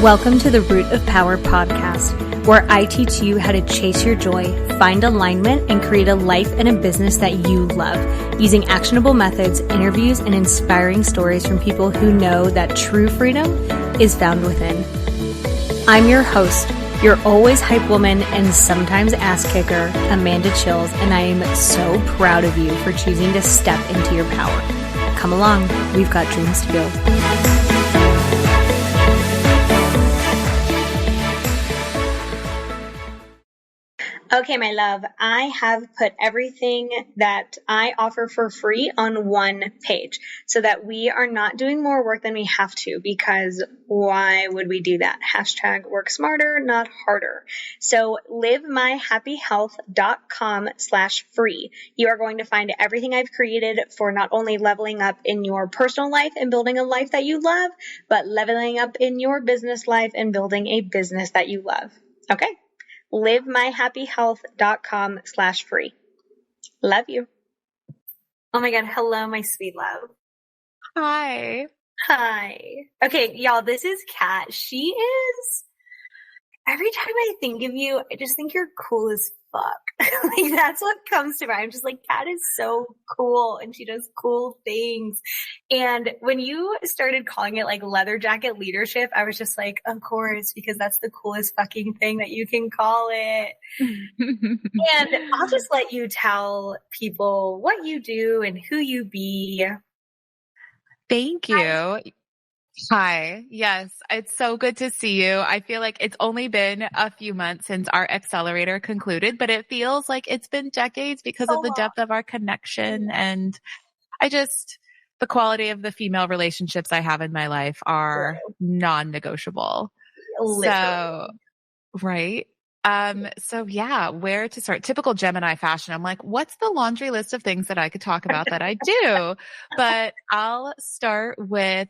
Welcome to the Root of Power podcast, where I teach you how to chase your joy, find alignment, and create a life and a business that you love, using actionable methods, interviews, and inspiring stories from people who know that true freedom is found within. I'm your host, your always hype woman and sometimes ass kicker, Amanda Chills, and I am so proud of you for choosing to step into your power. Come along, we've got dreams to build. Okay, my love, I have put everything that I offer for free on one page so that we are not doing more work than we have to, because why would we do that? Hashtag work smarter, not harder. So livemyhappyhealth.com/free. You are going to find everything I've created for not only leveling up in your personal life and building a life that you love, but leveling up in your business life and building a business that you love. Okay? livemyhappyhealth.com/free. Love you. Oh my God. Hello, my sweet love. Hi. Hi. Okay, y'all, this is Kat. She is, every time I think of you, I just think you're cool as fuck. Like, that's what comes to mind. I'm just like, Kat is so cool and she does cool things. And when you started calling it like leather jacket leadership, I was just like, of course, because that's the coolest fucking thing that you can call it. And I'll just let you tell people what you do and who you be. Thank you. Hi. Yes, it's so good to see you. I feel like it's only been a few months since our accelerator concluded, but it feels like it's been decades because of the depth of our connection. And the quality of the female relationships I have in my life are non-negotiable. Literally. So, right. So yeah, where to start? Typical Gemini fashion. I'm like, what's the laundry list of things that I could talk about that I do? But I'll start with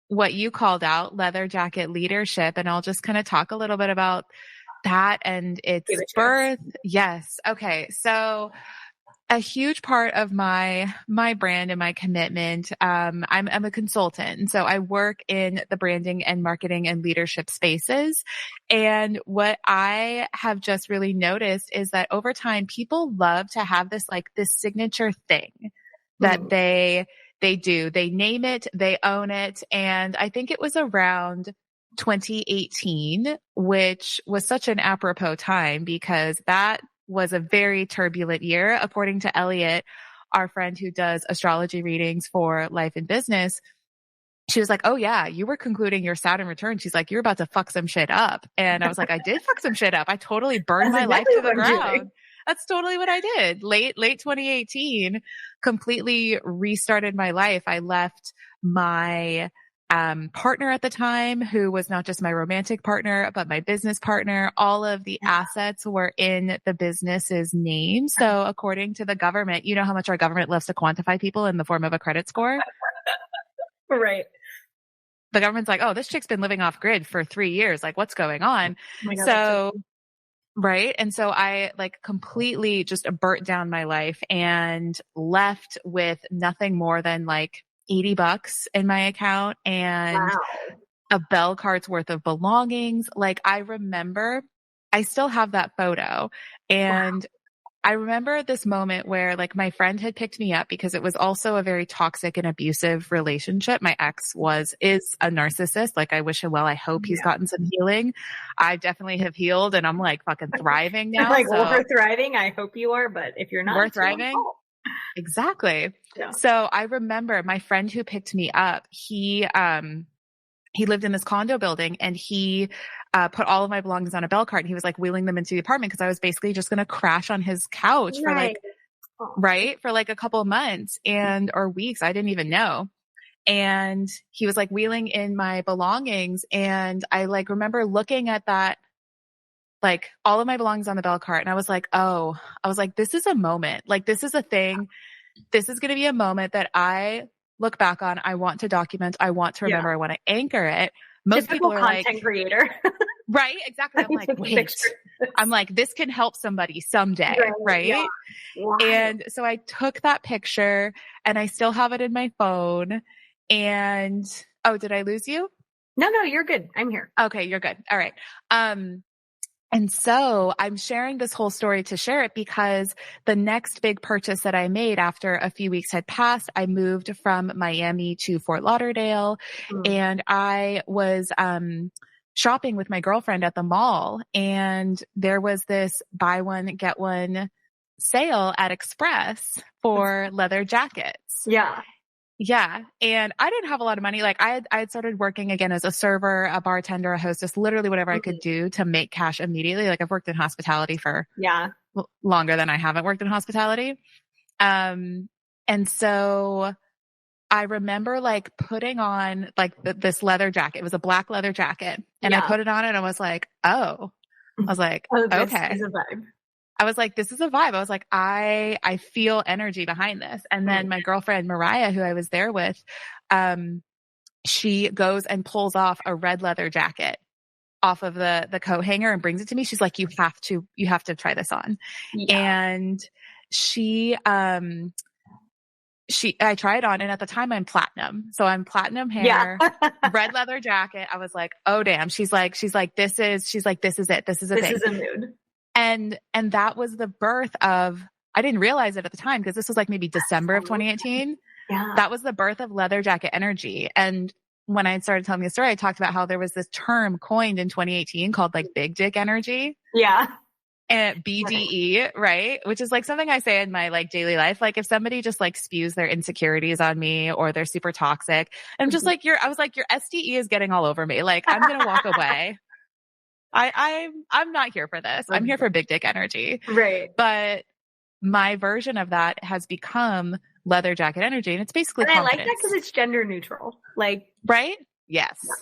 what you called out, leather jacket leadership. And I'll just kind of talk a little bit about that and its birth. Yes. Okay. So a huge part of my brand and my commitment, I'm a consultant. And so I work in the branding and marketing and leadership spaces. And what I have just really noticed is that over time, people love to have this signature thing that they do. They name it, they own it. And I think it was around 2018, which was such an apropos time because that was a very turbulent year. According to Elliot, our friend who does astrology readings for life and business, she was like, oh yeah, you were concluding your Saturn return. She's like, you're about to fuck some shit up. And I was like, I did fuck some shit up. I totally burned my life to the ground. That's totally what I did. Late 2018, completely restarted my life. I left my partner at the time, who was not just my romantic partner, but my business partner. All of the assets were in the business's name. So according to the government, you know how much our government loves to quantify people in the form of a credit score? Right. The government's like, oh, this chick's been living off grid for 3 years. Like, what's going on? Oh my God, right. And so I completely just burnt down my life and left with nothing more than $80 in my account and a bell card's worth of belongings. I remember I still have that photo, and I remember this moment where my friend had picked me up because it was also a very toxic and abusive relationship. My ex is a narcissist. I wish him well. I hope he's gotten some healing. I definitely have healed and I'm fucking thriving now. We're thriving. I hope you are, but if you're not, we're thriving. Exactly. Yeah. So I remember my friend who picked me up, he lived in this condo building and he put all of my belongings on a bell cart and he was wheeling them into the apartment because I was basically just going to crash on his couch for a couple of months or weeks. I didn't even know. And he was wheeling in my belongings. And I remember looking at that, all of my belongings on the bell cart. And I was this is a moment. This is a thing. This is going to be a moment that I look back on. I want to document. I want to remember. I want to anchor it. Most Typical people are content creator. Right, exactly. I'm wait, this can help somebody someday, right? Yeah. Wow. And so I took that picture and I still have it in my phone. And, oh, did I lose you? No, you're good. I'm here. Okay, you're good. All right. And so I'm sharing this whole story to share it because the next big purchase that I made after a few weeks had passed, I moved from Miami to Fort Lauderdale, and I was shopping with my girlfriend at the mall, and there was this buy one, get one sale at Express for leather jackets. Yeah. Yeah. And I didn't have a lot of money. Like I had started working again as a server, a bartender, a hostess, literally whatever I could do to make cash immediately. Like I've worked in hospitality for longer than I haven't worked in hospitality. And so I remember like putting on like this leather jacket. It was a black leather jacket, and I put it on and I was like, I was like, okay. This is a vibe. I was like, this is a vibe. I was like, I feel energy behind this. And then my girlfriend, Mariah, who I was there with, she goes and pulls off a red leather jacket off of the coat hanger and brings it to me. She's like, you have to try this on. Yeah. And I tried on, and at the time I'm platinum. So I'm platinum hair, red leather jacket. I was like, oh damn. She's like, this is it. This is a thing. This is a mood. And that was the birth of, I didn't realize it at the time because this was like maybe December of 2018. Yeah. That was the birth of leather jacket energy. And when I started telling the story, I talked about how there was this term coined in 2018 called like big dick energy. Yeah. And BDE, right? Which is like something I say in my like daily life. Like if somebody just like spews their insecurities on me or they're super toxic, I'm just like, I was like, your STE is getting all over me. Like I'm going to walk away. I'm not here for this. I'm here for big dick energy. Right. But my version of that has become leather jacket energy. And it's basically confidence. I like that because it's gender neutral. Like, right? Yes. Yeah.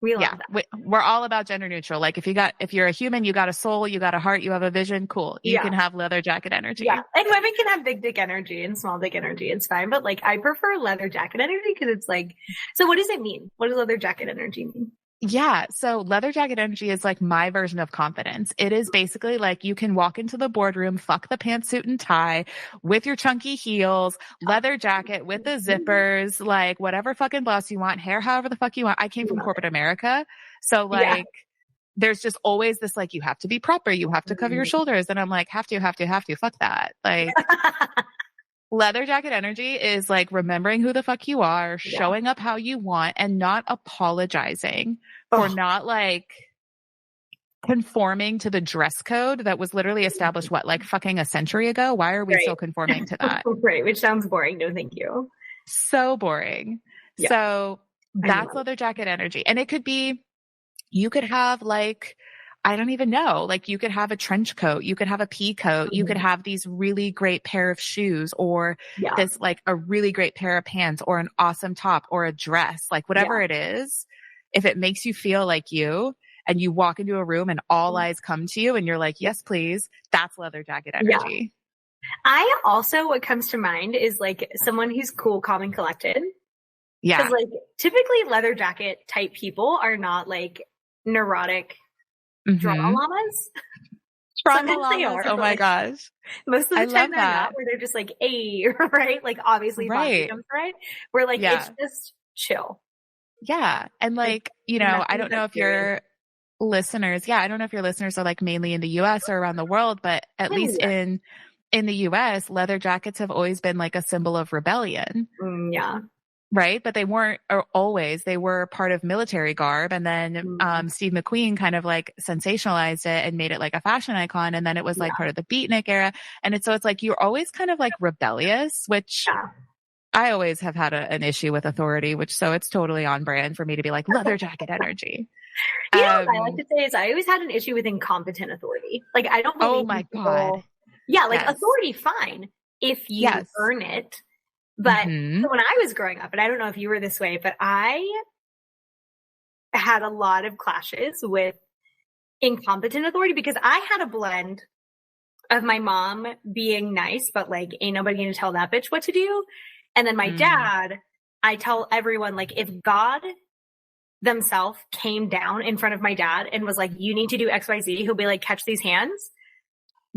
We love that. We're all about gender neutral. Like if you're a human, you got a soul, you got a heart, you have a vision. Cool. You can have leather jacket energy. Yeah. And women can have big dick energy and small dick energy. It's fine. But like, I prefer leather jacket energy because it's like, so what does it mean? What does leather jacket energy mean? Yeah. So leather jacket energy is like my version of confidence. It is basically like you can walk into the boardroom, fuck the pantsuit and tie with your chunky heels, leather jacket with the zippers, like whatever fucking blouse you want, hair however the fuck you want. I came from corporate America. So like there's just always this like, you have to be proper. You have to cover your shoulders. And I'm like, have to. Fuck that. Like leather jacket energy is like remembering who the fuck you are, showing up how you want, and not apologizing for not like conforming to the dress code that was literally established, like fucking a century ago? Why are we still conforming to that? Right. Which sounds boring. No, thank you. So boring. Yeah. So that's leather jacket energy. And it could be, you could have like, I don't even know. Like you could have a trench coat, you could have a pea coat, you could have these really great pair of shoes, or this like a really great pair of pants, or an awesome top, or a dress, like whatever it is. If it makes you feel like you, and you walk into a room and all eyes come to you and you're like, yes, please, that's leather jacket energy. Yeah. What comes to mind is like someone who's cool, calm, and collected. Yeah. Because like typically leather jacket type people are not like neurotic drama llamas. Drama llamas. Oh my gosh. Most of the time they're not, where they're just like, right? Like obviously right. Where like it's just chill. Yeah. And like, you know, I don't know if your listeners, are like mainly in the US or around the world, but at least in the US, leather jackets have always been like a symbol of rebellion. Yeah. Right. But they weren't always, they were part of military garb. And then, Steve McQueen kind of like sensationalized it and made it like a fashion icon. And then it was like part of the beatnik era. And it's like, you're always kind of like rebellious, which I always have had an issue with authority, so it's totally on brand for me to be like leather jacket energy. What I like to say is I always had an issue with incompetent authority. Like I don't believe God. Yeah. Like authority, fine. If you earn it. But so when I was growing up, and I don't know if you were this way, but I had a lot of clashes with incompetent authority because I had a blend of my mom being nice, but like, ain't nobody gonna tell that bitch what to do. And then my dad, I tell everyone, like, if God themselves came down in front of my dad and was like, you need to do XYZ, he'll be like, catch these hands.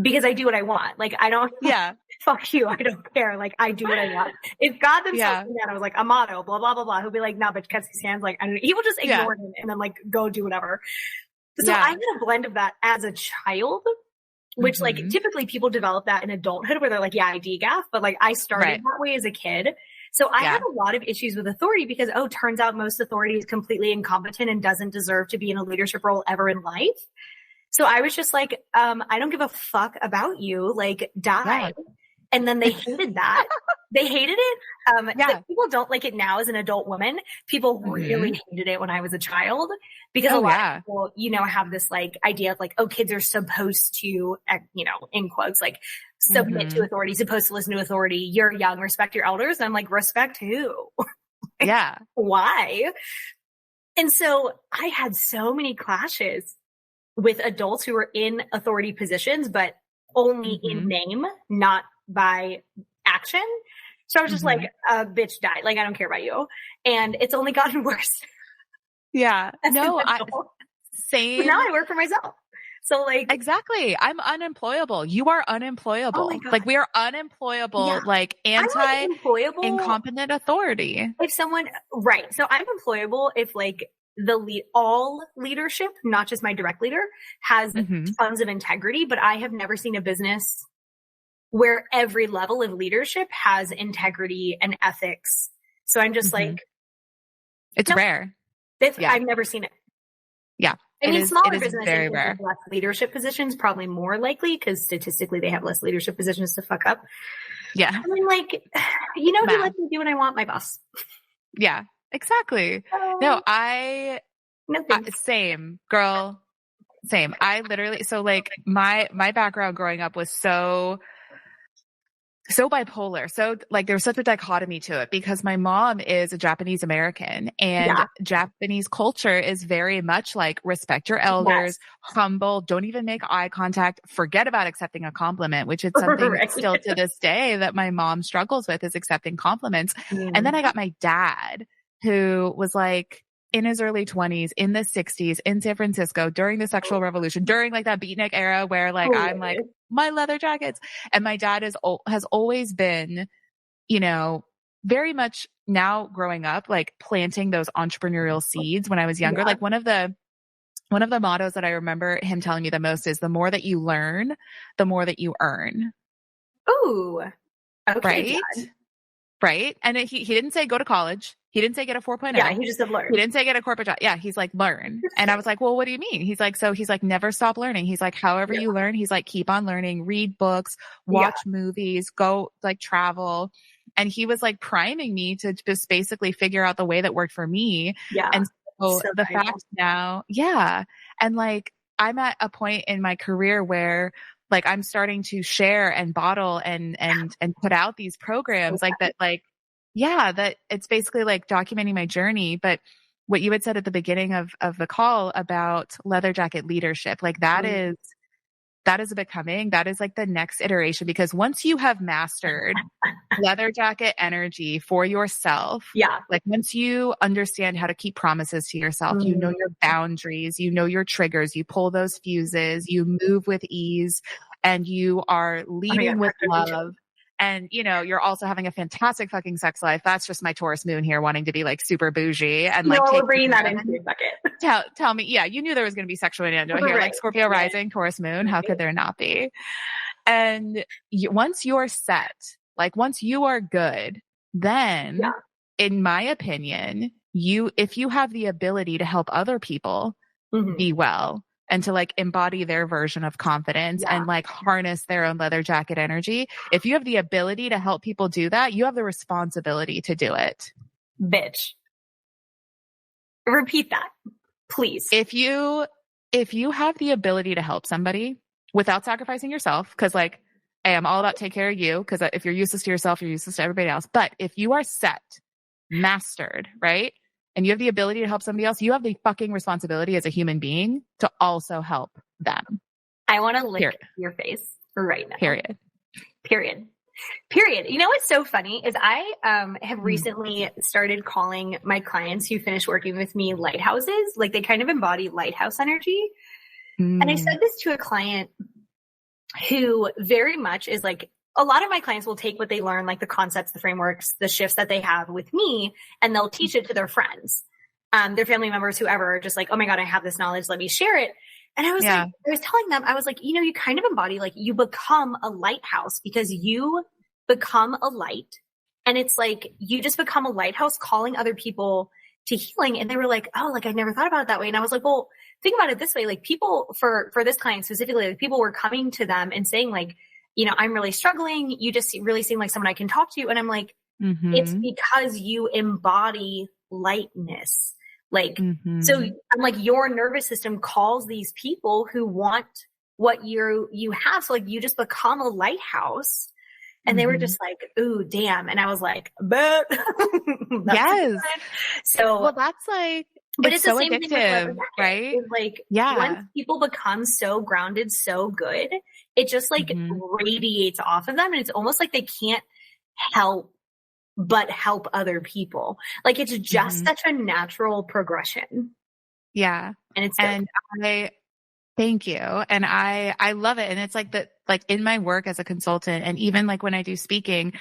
because I do what I want. Like, I don't, Yeah. fuck you. I don't care. Like, I do what I want. If God themselves did that, I was like, Amato, blah, blah, blah, blah. He'll be like, nah, bitch, catch these hands. Like, I don't know. He will just ignore him and then like go do whatever. So I had a blend of that as a child, which like typically people develop that in adulthood where they're like, yeah, I DGAF, but like I started that way as a kid. So I had a lot of issues with authority because, turns out most authority is completely incompetent and doesn't deserve to be in a leadership role ever in life. So I was just like, I don't give a fuck about you. Like, die. Yeah. And then they hated that. They hated it. Like, people don't like it now as an adult woman. People really hated it when I was a child because a lot of people, have this like idea of like, kids are supposed to, in quotes, like submit to authority, supposed to listen to authority. You're young, respect your elders. And I'm like, respect who? Yeah. Why? And so I had so many clashes with adults who were in authority positions, but only in name, not by action. So I was just like, bitch, die. Like, I don't care about you. And it's only gotten worse. Yeah. No, same. But now I work for myself. So like. Exactly. I'm unemployable. You are unemployable. Oh my God. Like, we are unemployable, like incompetent authority. If someone, right. So I'm employable if like all leadership, not just my direct leader, has tons of integrity, but I have never seen a business where every level of leadership has integrity and ethics. So I'm just like, it's rare. I've never seen it. Yeah. I mean, smaller businesses with less leadership positions, probably more likely because statistically they have less leadership positions to fuck up. Yeah. I mean, like, he lets me do what I want, my boss. Yeah, exactly. No, same girl. Same. I literally, so like my background growing up was so bipolar. So like there's such a dichotomy to it because my mom is a Japanese American and Japanese culture is very much like respect your elders, humble, don't even make eye contact, forget about accepting a compliment, which is something still to this day that my mom struggles with is accepting compliments. And then I got my dad who was like in his early 20s, in the 60s, in San Francisco, during the sexual revolution, during like that beatnik era where like I'm like, my leather jackets. And my dad has always been, very much now growing up, like planting those entrepreneurial seeds when I was younger. Like one of the mottos that I remember him telling me the most is the more that you learn, the more that you earn. Ooh. Okay. Right? Right. And he didn't say go to college. He didn't say get a 4.0. Yeah, he just said learn. He didn't say get a corporate job. Yeah, he's like, learn. And I was like, well, what do you mean? He's like, never stop learning. He's like, however you learn, he's like, keep on learning, read books, watch movies, go like travel. And he was like priming me to just basically figure out the way that worked for me. Yeah. And so the fact now, and like, I'm at a point in my career where like I'm starting to share and bottle and put out these programs like that, like, that it's basically like documenting my journey. But what you had said at the beginning of the call about leather jacket leadership, like that is a becoming, that is like the next iteration, because once you have mastered leather jacket energy for yourself, like once you understand how to keep promises to yourself, you know your boundaries, you know your triggers, you pull those fuses, you move with ease, and you are leading with love. And, you're also having a fantastic fucking sex life. That's just my Taurus moon here wanting to be like super bougie. And like, we're bringing that into your bucket. Tell me, you knew there was going to be sexual innuendo here, like Scorpio rising, Taurus moon. How could there not be? And once you're set, like once you are good, then in my opinion, if you have the ability to help other people be well, and to like embody their version of confidence and like harness their own leather jacket energy. If you have the ability to help people do that, you have the responsibility to do it. Bitch. Repeat that, please. If you have the ability to help somebody without sacrificing yourself, because like, hey, I'm all about take care of you, because if you're useless to yourself, you're useless to everybody else. But if you are set, mastered, right? And you have the ability to help somebody else, you have the fucking responsibility as a human being to also help them. I want to lick your face right now. Period. You know what's so funny is I have recently started calling my clients who finish working with me lighthouses. Like they kind of embody lighthouse energy. And I said this to a client who very much is like, a lot of my clients will take what they learn, like the concepts, the frameworks, the shifts that they have with me, and they'll teach it to their friends, their family members, whoever, just like, oh my God, I have this knowledge. Let me share it. And I was like, I was telling them, I was like, you know, you kind of embody, like you become a lighthouse because you become a light. And it's like, you just become a lighthouse calling other people to healing. And they were like, oh, like I never thought about it that way. And I was like, well, think about it this way. Like people for this client specifically, like people were coming to them and saying like, you know, I'm really struggling. You just really seem like someone I can talk to. And I'm like, it's because you embody lightness. Like, so I'm like, your nervous system calls these people who want what you have. So like, you just become a lighthouse. And they were just like, ooh, damn. And I was like, but yes. So, well, that's like, but it's the so same addictive, thing with right? it's like, once people become so grounded, so good, it just like radiates off of them. And it's almost like they can't help but help other people. Like it's just such a natural progression. Yeah. And it's and thank you. And I love it. And it's like that, like in my work as a consultant and even like when I do speaking,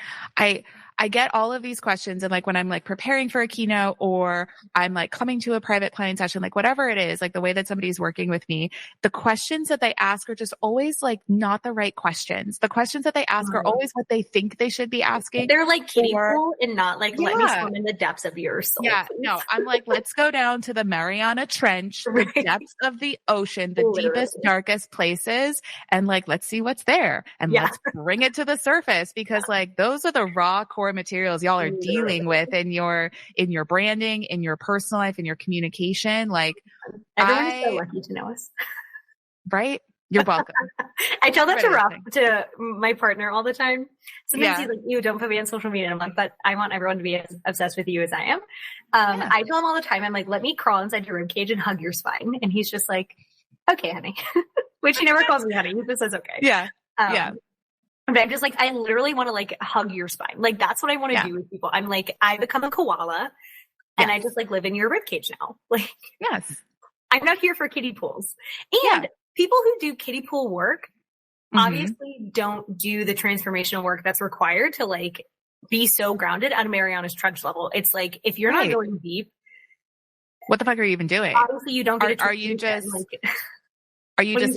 I get all of these questions. And like when I'm like preparing for a keynote or I'm like coming to a private client session, like whatever it is, like the way that somebody's working with me, the questions that they ask are just always like not the right questions. The questions that they ask are always what they think they should be asking. They're like kiddie pool and not like, let me swim in the depths of your soul. Yeah. Please. No, I'm like, let's go down to the Mariana Trench, the depths of the ocean, the deepest, darkest places. And like, let's see what's there and let's bring it to the surface because like those are the raw core materials y'all are dealing with in your branding, in your personal life, in your communication. Like everyone is so lucky to know us. Right? You're welcome. I tell that to my partner all the time. Sometimes he's like, you don't put me on social media. And I'm like, but I want everyone to be as obsessed with you as I am. I tell him all the time, I'm like, let me crawl inside your ribcage and hug your spine. And he's just like, okay, honey. Which he never calls me honey. He just says okay. Yeah. But I'm just like, I literally want to like hug your spine. Like that's what I want to do with people. I'm like, I become a koala and I just like live in your ribcage now. Like, I'm not here for kiddie pools. And people who do kiddie pool work obviously don't do the transformational work that's required to like be so grounded at a Mariana's Trench level. It's like, if you're not going deep, what the fuck are you even doing? Obviously you don't get are you just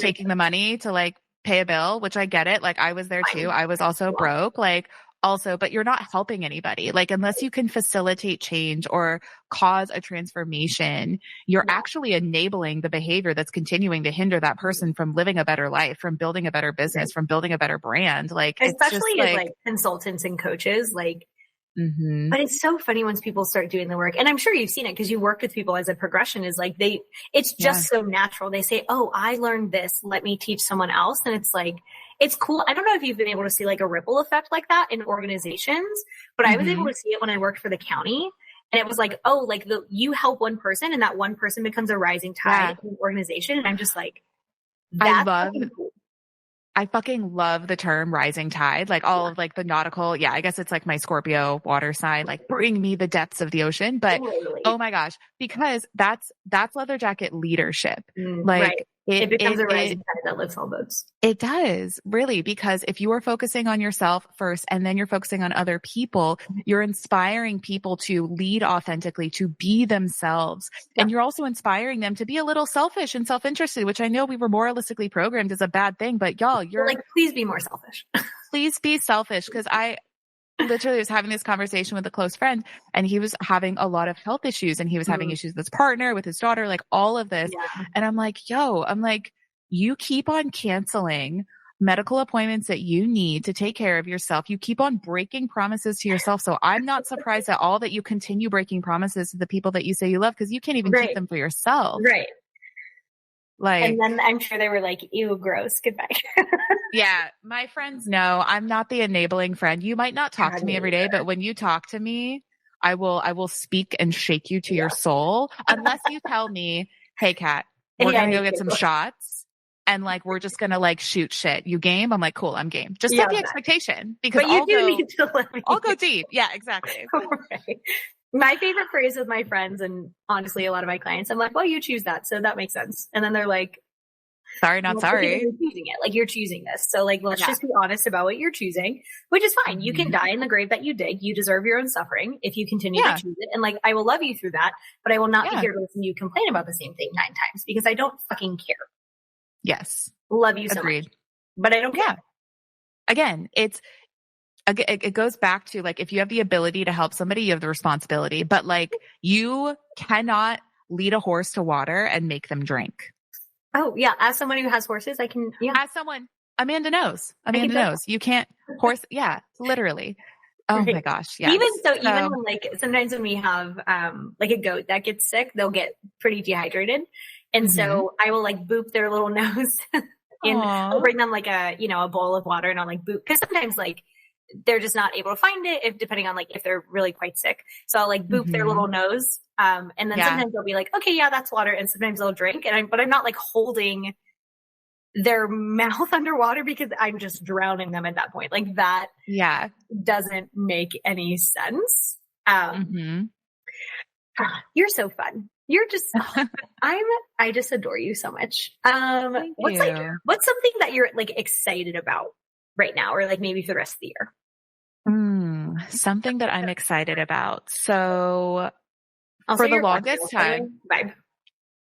taking the money to like pay a bill, which I get it. Like I was there too. I was also broke. Like also, but you're not helping anybody. Like unless you can facilitate change or cause a transformation, you're actually enabling the behavior that's continuing to hinder that person from living a better life, from building a better business, from building a better brand. Like especially as like consultants and coaches, like, but it's so funny once people start doing the work. And I'm sure you've seen it because you worked with people as a progression is like it's just so natural. They say, oh, I learned this. Let me teach someone else. And it's like, it's cool. I don't know if you've been able to see like a ripple effect like that in organizations, but I was able to see it when I worked for the county. And it was like, oh, like you help one person and that one person becomes a rising tide in the organization. And I'm just like, I fucking love the term rising tide, like all of like the nautical. Yeah, I guess it's like my Scorpio water sign, like bring me the depths of the ocean. But oh my gosh, because that's leather jacket leadership. Like it becomes a rising tide that lifts all boats. It does really, because if you are focusing on yourself first and then you're focusing on other people, you're inspiring people to lead authentically, to be themselves. And you're also inspiring them to be a little selfish and self-interested, which I know we were moralistically programmed is a bad thing, but y'all, you're like, please be more selfish. Please be selfish. Cause I literally was having this conversation with a close friend and he was having a lot of health issues and he was having issues with his partner, with his daughter, like all of this. And I'm like, you keep on canceling medical appointments that you need to take care of yourself. You keep on breaking promises to yourself. So I'm not surprised at all that you continue breaking promises to the people that you say you love because you can't even keep them for yourself. Right. Like, and then I'm sure they were like, ew, gross, goodbye. Yeah. My friends know I'm not the enabling friend. You might not talk to me every day, but when you talk to me, I will speak and shake you to your soul unless you tell me, hey, Kat, we're going to go get some shots and like, we're just going to like shoot shit. You game? I'm like, cool, I'm game. Just set the expectation because I'll go deep. Yeah, exactly. Right. My favorite phrase with my friends and honestly, a lot of my clients, I'm like, well, you choose that. So that makes sense. And then they're like, Sorry, not Well, because sorry. you're choosing it. Like, you're choosing this. So, like, let's Yeah. just be honest about what you're choosing, which is fine. You can Mhm. die in the grave that you dig. You deserve your own suffering if you continue Yeah. to choose it. And, like, I will love you through that, but I will not be Yeah. here to listen to you complain about the same thing 9 times because I don't fucking care. Yes. Love you so Agreed. much. But I don't care. Yeah. Again, it goes back to, like, if you have the ability to help somebody, you have the responsibility, but like, you cannot lead a horse to water and make them drink. Oh, yeah. As someone who has horses, I can, yeah. As someone, Amanda knows. Amanda do that. knows. You can't yeah, literally. Oh Right. my gosh. Yes. Even when, like, sometimes when we have, like, a goat that gets sick, they'll get pretty dehydrated. And so I will, like, boop their little nose and I'll bring them, like, a bowl of water, and I'll, like, boop. Cause sometimes, like, they're just not able to find it depending on, like, if they're really quite sick. So I'll, like, boop their little nose. And then sometimes they'll be like, okay, yeah, that's water. And sometimes they'll drink, but I'm not, like, holding their mouth underwater because I'm just drowning them at that point. Like, that doesn't make any sense. You're so fun. You're just, I just adore you so much. What's something that you're, like, excited about right now, or, like, maybe for the rest of the year? Something that I'm excited about. So for the longest time,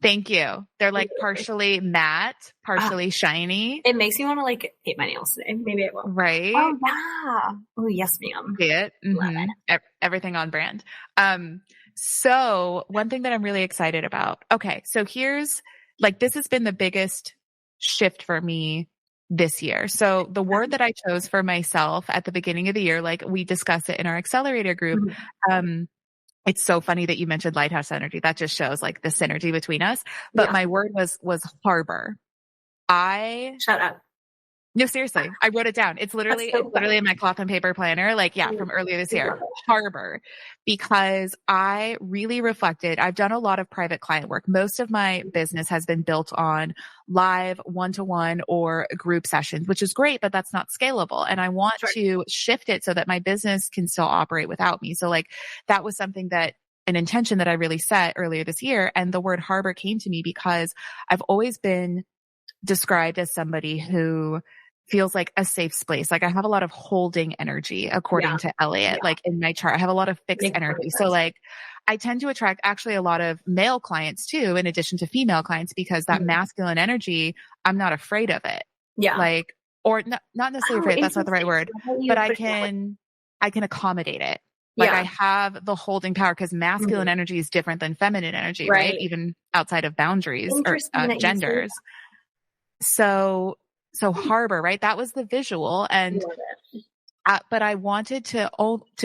thank you. They're, like, partially matte, partially shiny. It makes me want to, like, paint my nails today. Maybe I will. Right? Oh, yeah. Oh, yes, ma'am. See it? Love it. Everything on brand. So one thing that I'm really excited about. Okay. So here's, like, this has been the biggest shift for me this year. So the word that I chose for myself at the beginning of the year, like, we discussed it in our accelerator group. It's so funny that you mentioned lighthouse energy. That just shows, like, the synergy between us. But my word was harbor. Shut up. No, seriously. I wrote it down. It's literally in my cloth and paper planner, like, from earlier this year. Harbor. Because I really reflected. I've done a lot of private client work. Most of my business has been built on live one-to-one or group sessions, which is great, but that's not scalable. And I want to shift it so that my business can still operate without me. So, like, that was something an intention that I really set earlier this year. And the word harbor came to me because I've always been described as somebody who feels like a safe space. Like, I have a lot of holding energy, according to Elliot, like, in my chart. I have a lot of fixed energy. So, like, I tend to attract actually a lot of male clients too, in addition to female clients, because that masculine energy, I'm not afraid of it. Yeah. Like, or not necessarily afraid. That's not the right word, but I can accommodate it. Like, I have the holding power, because masculine energy is different than feminine energy, right? Even outside of boundaries or genders. So harbor, right? That was the visual. And, but I wanted to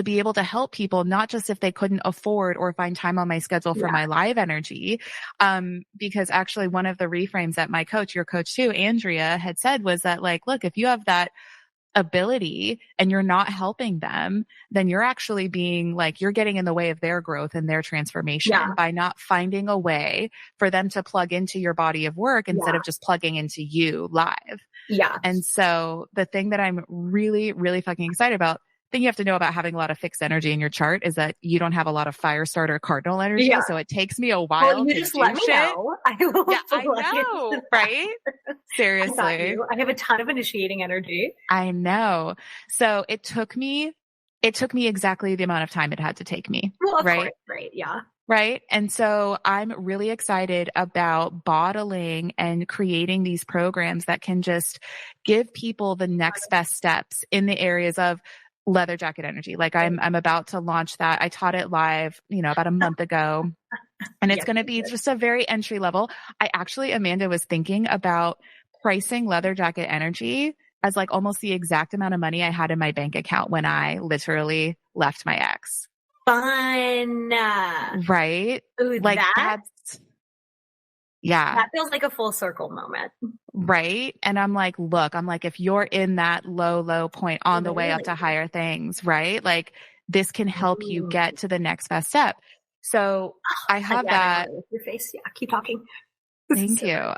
be able to help people, not just if they couldn't afford or find time on my schedule for my live energy. Because actually one of the reframes that my coach, your coach too, Andrea, had said was that, like, look, if you have that ability and you're not helping them, then you're actually being, like, you're getting in the way of their growth and their transformation by not finding a way for them to plug into your body of work instead of just plugging into you live. Yeah. And so the thing that I'm really, really fucking excited about, thing you have to know about having a lot of fixed energy in your chart is that you don't have a lot of fire starter cardinal energy. Yeah. So it takes me a while to just let me know. I know, right? Seriously. I have a ton of initiating energy. I know. So it took me exactly the amount of time it had to take me. Well, of right? course, right. Yeah. Right. And so I'm really excited about bottling and creating these programs that can just give people the next best steps in the areas of leather jacket energy. Like, I'm about to launch that. I taught it live, about a month ago, and it's going to be just a very entry level. I actually, Amanda, was thinking about pricing leather jacket energy as, like, almost the exact amount of money I had in my bank account when I literally left my ex. Fun. Right? Ooh, like, that feels like a full circle moment. Right. And I'm like, look, if you're in that low point on the way up to higher things, right? Like, this can help you get to the next best step. So I have that. Your face. Yeah. Keep talking. Thank you.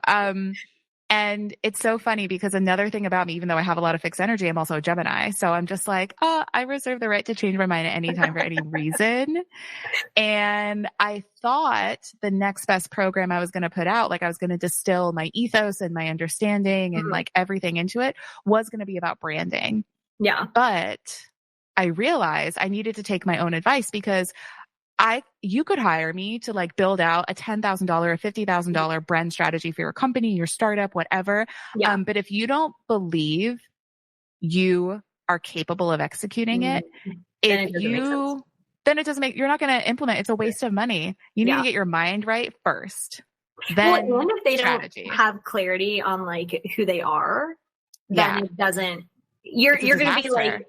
And it's so funny because another thing about me, even though I have a lot of fixed energy, I'm also a Gemini. So I'm just like, oh, I reserve the right to change my mind at any time for any reason. And I thought the next best program I was going to put out, like I was going to distill my ethos and my understanding and like everything into it, was going to be about branding. Yeah. But I realized I needed to take my own advice because you could hire me to like build out a $10,000 or $50,000 brand strategy for your company, your startup, whatever. Yeah. But if you don't believe you are capable of executing it, then it doesn't make, you're not going to implement. It's a waste of money. You need to get your mind right first. Then and if they strategy. don't have clarity on like who they are, then it doesn't, you're going to be like,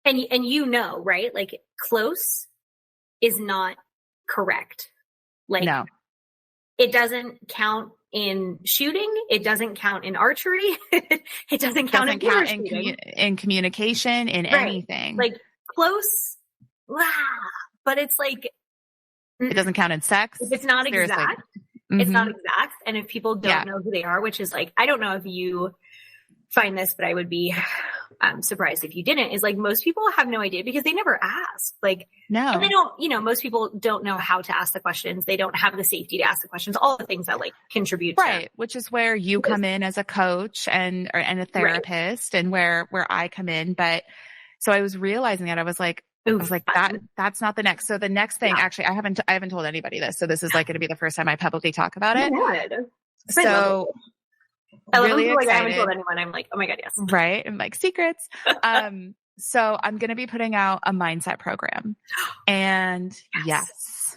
and you know, right? Like close is not correct. Like, no, it doesn't count in shooting. It doesn't count in archery. It doesn't count in communication, in anything. Like close, but it's like, it doesn't count in sex. If it's not exact, it's not exact. And if people don't know who they are, which is like, I don't know if you find this, but I would be surprised if you didn't, is like most people have no idea because they never ask. Like, no, and they don't, most people don't know how to ask the questions. They don't have the safety to ask the questions, all the things that like contribute to, which is where you come in as a coach and a therapist, and where I come in. But so I was realizing that I was like, that's not the next. So the next thing, actually, I haven't told anybody this. So this is like going to be the first time I publicly talk about it. So I really excited. I haven't told anyone. I'm like, oh my God, yes. Right. I'm like secrets. So I'm going to be putting out a mindset program, and yes.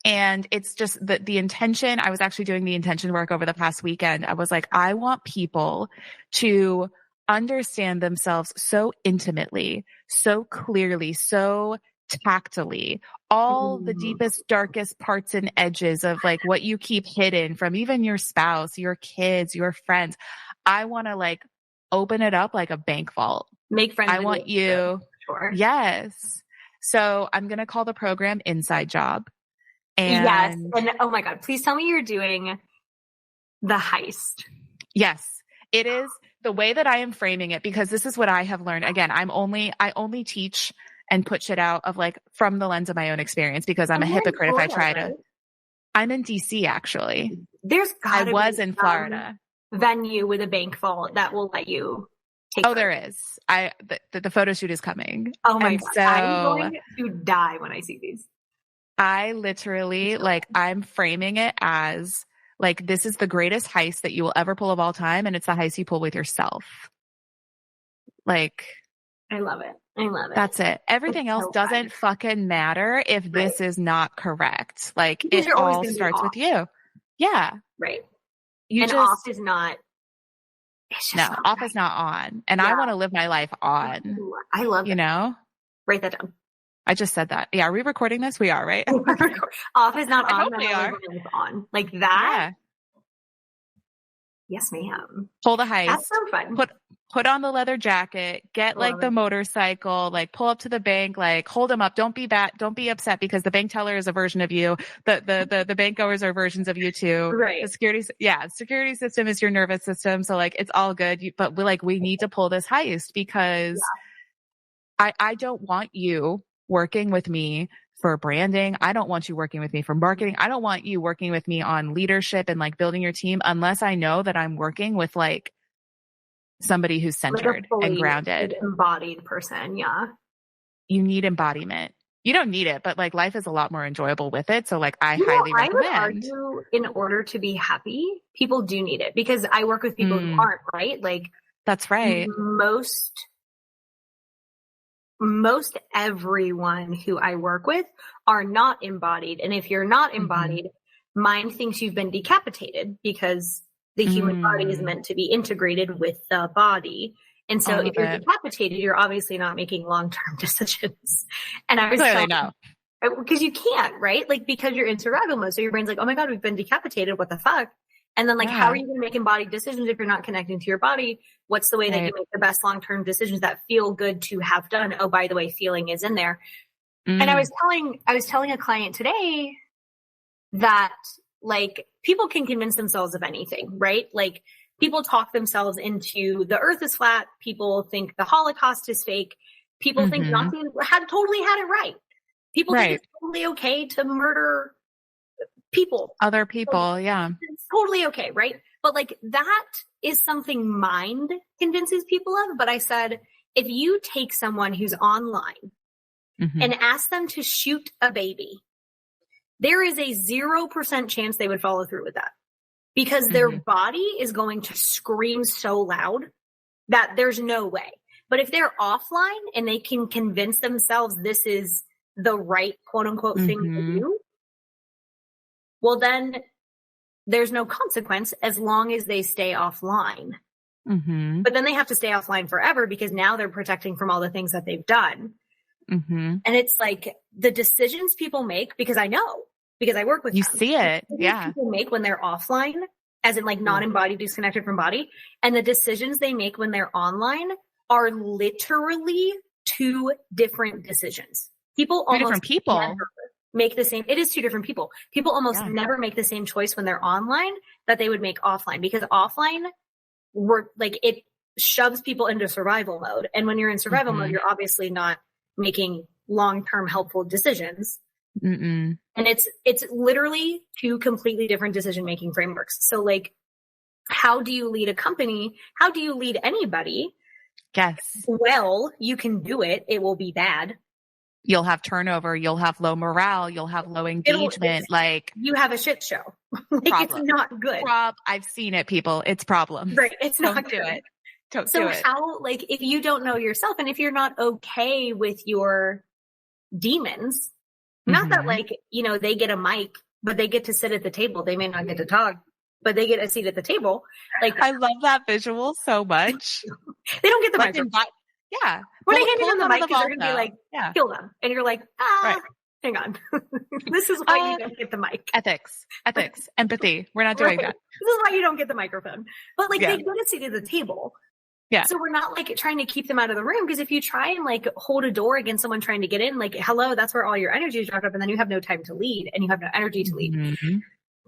And it's just the intention. I was actually doing the intention work over the past weekend. I was like, I want people to understand themselves so intimately, so clearly, so tactily, all the deepest, darkest parts and edges of like what you keep hidden from even your spouse, your kids, your friends. I want to like open it up like a bank vault. Make friends. I want you. Sure. Yes. So I'm going to call the program Inside Job. And yes. And oh my God, please tell me you're doing the heist. Yes, it is the way that I am framing it, because this is what I have learned. Again, I only teach and put shit out of like from the lens of my own experience, because I'm a hypocrite if I try to. I'm in DC actually. I was in Florida. Venue with a bank vault that will let you take. There is. The photo shoot is coming. Oh my God. So I'm going to die when I see these. I literally I'm framing it as like, this is the greatest heist that you will ever pull of all time. And it's the heist you pull with yourself. Like, I love it. That's it. Everything else doesn't fucking matter if this is not correct. Like, it all starts with you. Yeah. Right. Off is not. Off is not on. And I want to live my life on. I love it. You know? Write that down. I just said that. Yeah. Are we recording this? We are, right? Off is not on. I hope we are. On. Like that? Yeah. Yes, ma'am. Pull the heist. That's so fun. Put on the leather jacket, get like the motorcycle, like pull up to the bank, like hold them up. Don't be upset because the bank teller is a version of you. The bank goers are versions of you too. Right. The security system is your nervous system. So like, it's all good. But we need to pull this heist because I don't want you working with me for branding. I don't want you working with me for marketing. I don't want you working with me on leadership and like building your team unless I know that I'm working with like somebody who's centered and grounded. Embodied person. Yeah. You need embodiment. You don't need it, but like life is a lot more enjoyable with it. So like I highly recommend. I would argue in order to be happy, people do need it because I work with people who aren't, right? Like that's right. Most everyone who I work with are not embodied. And if you're not embodied, mind thinks you've been decapitated because the human body is meant to be integrated with the body. And so if you're decapitated, you're obviously not making long-term decisions. And I was clearly no. Because you can't, right? Like because you're in survival mode. So your brain's like, oh my God, we've been decapitated. What the fuck? And then how are you going to make embodied decisions if you're not connecting to your body? What's the way that you make the best long-term decisions that feel good to have done? Oh, by the way, feeling is in there. And I was telling a client today that like people can convince themselves of anything, right? Like people talk themselves into the earth is flat. People think the Holocaust is fake. People think Nazi totally had it right. People think it's totally okay to murder people. Other people, yeah. It's totally okay, right? But like that is something mind convinces people of. But I said, if you take someone who's online and ask them to shoot a baby, there is a 0% chance they would follow through with that because their body is going to scream so loud that there's no way. But if they're offline and they can convince themselves this is the right quote unquote thing to do, well, then there's no consequence as long as they stay offline. But then they have to stay offline forever because now they're protecting from all the things that they've done. And it's like the decisions people make, because I know, because I work with you them, see it. Yeah. People make when they're offline, as in like non-embodied, disconnected from body. And the decisions they make when they're online are literally two different decisions. People almost different people never make the same. It is two different people. People almost never make the same choice when they're online that they would make offline, because offline it shoves people into survival mode. And when you're in survival mode, you're obviously not making long-term helpful decisions. And it's literally two completely different decision-making frameworks. So like, how do you lead a company? How do you lead anybody? Yes. Well, you can do it. It will be bad. You'll have turnover. You'll have low morale. You'll have low engagement. Like you have a shit show. Like it's not good. I've seen it, people. It's problems. Right. It's not Don't good. do it. Don't so do it. How, like, if you don't know yourself and if you're not okay with your demons, not that like, you know, they get a mic, but they get to sit at the table. They may not get to talk, but they get a seat at the table. Like, I love that visual so much. They don't get the microphone. Yeah. When they hand you the mic, they're going to be like, kill them. And you're like, hang on. This is why you don't get the mic. Ethics, empathy. We're not doing that. This is why you don't get the microphone. But like, they get a seat at the table. Yeah. So we're not like trying to keep them out of the room, because if you try and like hold a door against someone trying to get in, like, hello, that's where all your energy is wrapped up. And then you have no time to lead and you have no energy to lead.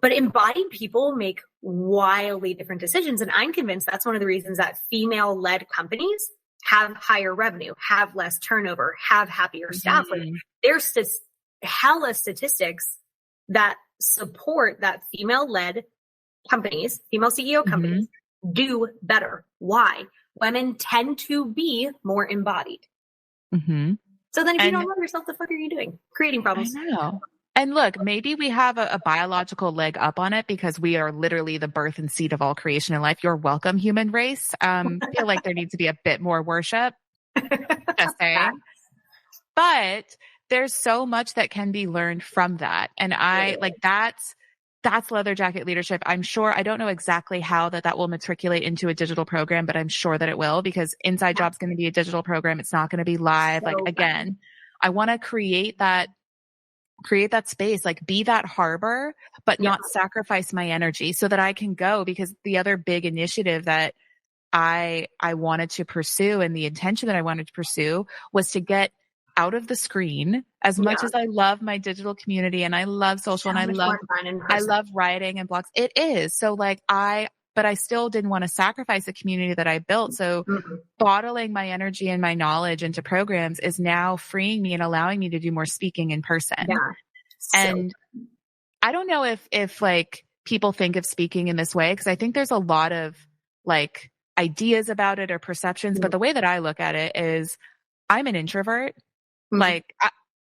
But embodied people make wildly different decisions. And I'm convinced that's one of the reasons that female-led companies have higher revenue, have less turnover, have happier staff. Like, there's hella statistics that support that female-led companies, female CEO companies, do better. Why? Women tend to be more embodied. So then if you don't know yourself, the fuck are you doing? Creating problems. I know. And look, maybe we have a biological leg up on it because we are literally the birth and seed of all creation in life. You're welcome, human race. I feel like there needs to be a bit more worship. Just saying. But there's so much that can be learned from that. And that's leather jacket leadership. I'm sure, I don't know exactly how that will matriculate into a digital program, but I'm sure that it will, because Inside Job's going to be a digital program. It's not going to be live. So again, I want to create that space, like be that harbor, but not sacrifice my energy so that I can go. Because the other big initiative that I wanted to pursue, and the intention that I wanted to pursue, was to get out of the screen. As much as I love my digital community and I love social and I love writing and blogs, it is. So like but I still didn't want to sacrifice the community that I built. So bottling my energy and my knowledge into programs is now freeing me and allowing me to do more speaking in person. And I don't know if like people think of speaking in this way, because I think there's a lot of like ideas about it or perceptions. But the way that I look at it is, I'm an introvert. Like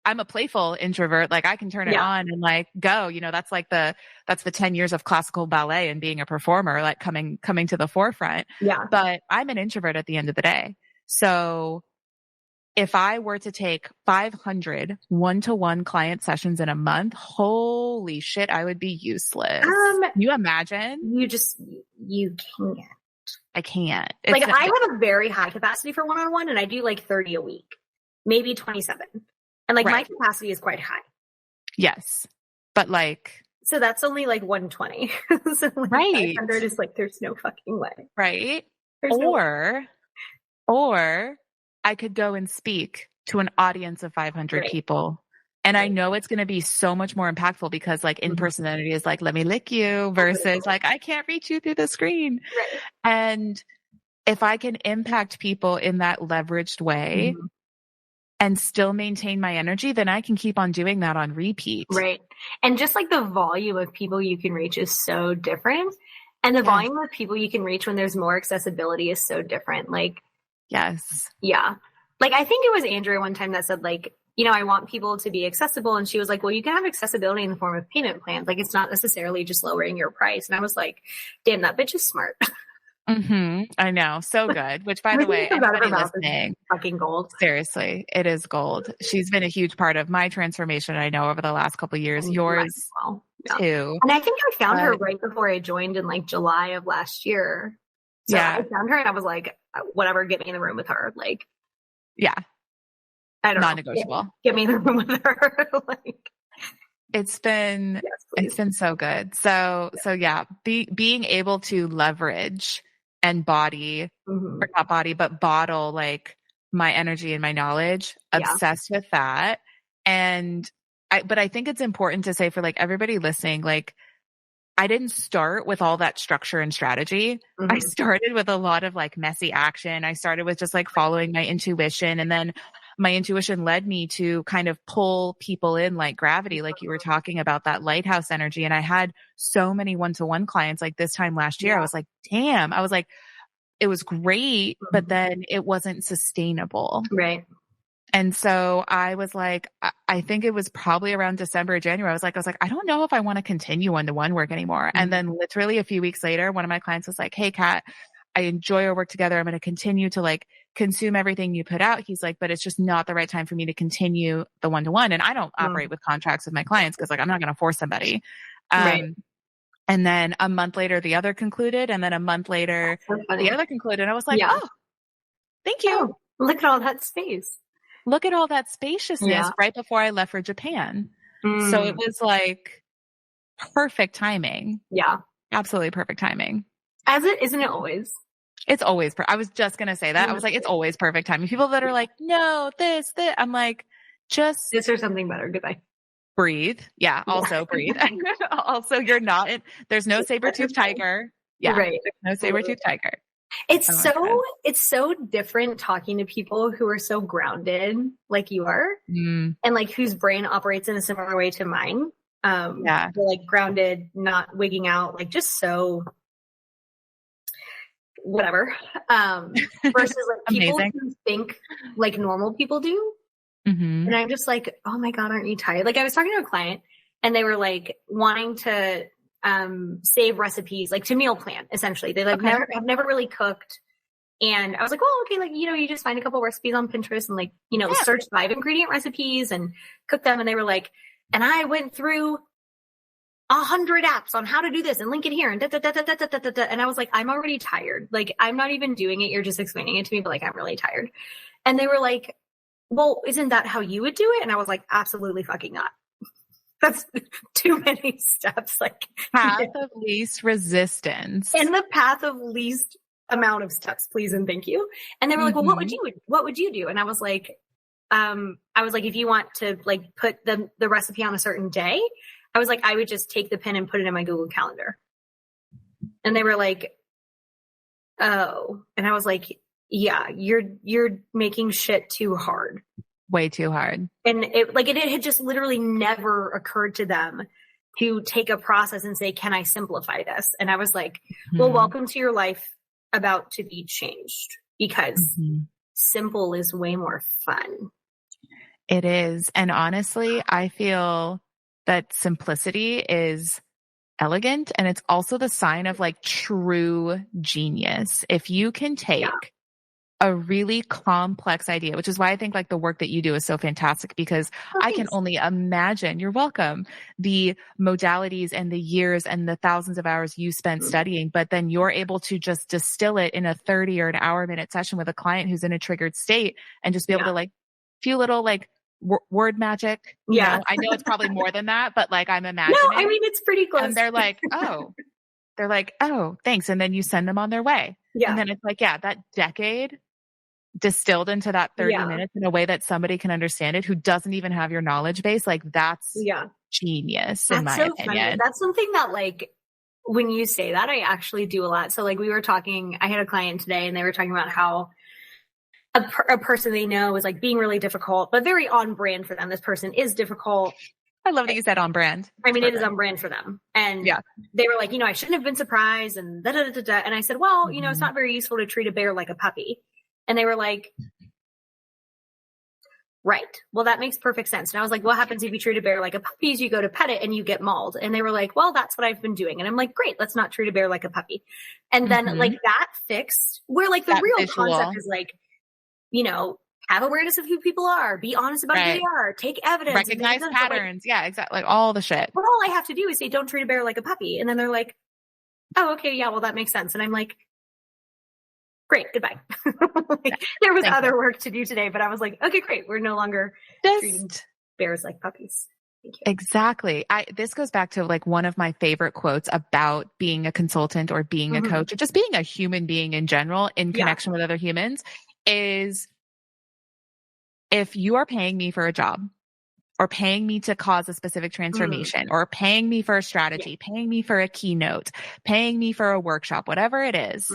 I'm a playful introvert. Like I can turn it on and like go, you know, that's the 10 years of classical ballet and being a performer, like coming to the forefront. But I'm an introvert at the end of the day. So if I were to take 500 one-to-one client sessions in a month, holy shit, I would be useless. You imagine? You can't. I can't. Like I have a very high capacity for one-on-one, and I do like 30 a week, maybe 27. And like my capacity is quite high. Yes. But like, so that's only like 120. So like 500 is like, there's no fucking way. Right. Or I could go and speak to an audience of 500 people And I know it's going to be so much more impactful because like in-person energy is like, let me lick you versus like, I can't reach you through the screen. Right. And if I can impact people in that leveraged way and still maintain my energy, then I can keep on doing that on repeat. Right. And just like the volume of people you can reach is so different. And the volume of people you can reach when there's more accessibility is so different. Like, yes. Yeah. Like, I think it was Andrea one time that said, like, you know, I want people to be accessible. And she was like, well, you can have accessibility in the form of payment plans. Like, it's not necessarily just lowering your price. And I was like, damn, that bitch is smart. I know. So good. Which, by the way, anybody listening, fucking gold. Seriously, it is gold. She's been a huge part of my transformation, I know, over the last couple of years. Yours too. And I think I found her right before I joined in like July of last year. So I found her and I was like, whatever, get me in the room with her. Like, I don't non-negotiable. know. Get me in the room with her. Like, it's been so good. So yeah, being able to leverage and body, or not body, but bottle like my energy and my knowledge, obsessed with that. And but I think it's important to say for like everybody listening, like I didn't start with all that structure and strategy. I started with a lot of like messy action. I started with just like following my intuition, and then my intuition led me to kind of pull people in like gravity, like you were talking about that lighthouse energy. And I had so many one-to-one clients like this time last year. I was like, damn, I was like, it was great, but then it wasn't sustainable. Right. And so I was like, I think it was probably around December or January. I was like, I don't know if I want to continue one-to-one work anymore. And then literally a few weeks later, one of my clients was like, hey, Kat, I enjoy our work together. I'm going to continue to like consume everything you put out. He's like, but it's just not the right time for me to continue the one-to-one. And I don't operate with contracts with my clients because like, I'm not going to force somebody. And then a month later, the other concluded. And then a month later, the other concluded. And I was like, oh, thank you. Oh, look at all that space. Look at all that spaciousness right before I left for Japan. So it was like perfect timing. Yeah. Absolutely perfect timing. Isn't it always? It's always, I was just going to say that. I was like, it's always perfect timing. People that are like, no, this, I'm like, just. This or something better. Goodbye. Breathe. Yeah. Also breathe. Also, there's no saber-toothed tiger. Yeah. Right. There's no saber-toothed tiger. It's so different talking to people who are so grounded like you are and like whose brain operates in a similar way to mine. They're like grounded, not wigging out, like just so whatever. Versus like people who think like normal people do. And I'm just like, oh my God, aren't you tired? Like I was talking to a client and they were like wanting to save recipes, like to meal plan, essentially. They like have never really cooked. And I was like, well, okay, like, you know, you just find a couple recipes on Pinterest and like, you know, search 5 ingredient recipes and cook them. And they were like, and I went through 100 apps on how to do this and link it here and and I was like, I'm already tired. Like, I'm not even doing it. You're just explaining it to me, but like, I'm really tired. And they were like, well, isn't that how you would do it? And I was like, absolutely fucking not. That's too many steps. Like path of least resistance. And the path of least amount of steps, please and thank you. And they were like, well, what would you do? And I was like, if you want to like put the recipe on a certain day, I was like, I would just take the pen and put it in my Google Calendar. And they were like, oh. And I was like, yeah, you're making shit too hard. Way too hard. And it had just literally never occurred to them to take a process and say, can I simplify this? And I was like, well, welcome to your life about to be changed, because simple is way more fun. It is. And honestly, I feel that simplicity is elegant, and it's also the sign of like true genius. If you can take a really complex idea, which is why I think like the work that you do is so fantastic, because I can only imagine, you're welcome, the modalities and the years and the thousands of hours you spent studying, but then you're able to just distill it in a 30 or an hour minute session with a client who's in a triggered state and just be able to like few little like word magic. You know? I know it's probably more than that, but like I'm imagining. No, I mean, it's pretty close. And they're like, oh, thanks. And then you send them on their way. Yeah. And then it's like, that decade distilled into that 30 minutes in a way that somebody can understand it who doesn't even have your knowledge base, like that's genius in my opinion. Funny. That's something that like, when you say that, I actually do a lot. So like we were talking, I had a client today and they were talking about how a person they know is like being really difficult, but very on brand for them. This person is difficult. I love that you said on brand. I mean, it is on brand for them. And they were like, you know, I shouldn't have been surprised and da, da, da, da. And I said, well, you know, it's not very useful to treat a bear like a puppy. And they were like, right. Well, that makes perfect sense. And I was like, what happens if you treat a bear like a puppy? Is you go to pet it and you get mauled. And they were like, well, that's what I've been doing. And I'm like, great, let's not treat a bear like a puppy. And then like that fixed where like the real concept is like, you know, have awareness of who people are, be honest about who they are, take evidence, recognize patterns. Like, yeah, exactly. Like all the shit. But all I have to do is say, don't treat a bear like a puppy. And then they're like, oh, okay. Yeah, well, that makes sense. And I'm like, great, goodbye. There was other work to do today, but I was like, okay, great. We're no longer treating bears like puppies. Thank you. Exactly. This goes back to like one of my favorite quotes about being a consultant or being a coach or just being a human being in general in connection with other humans is if you are paying me for a job or paying me to cause a specific transformation or paying me for a strategy, paying me for a keynote, paying me for a workshop, whatever it is,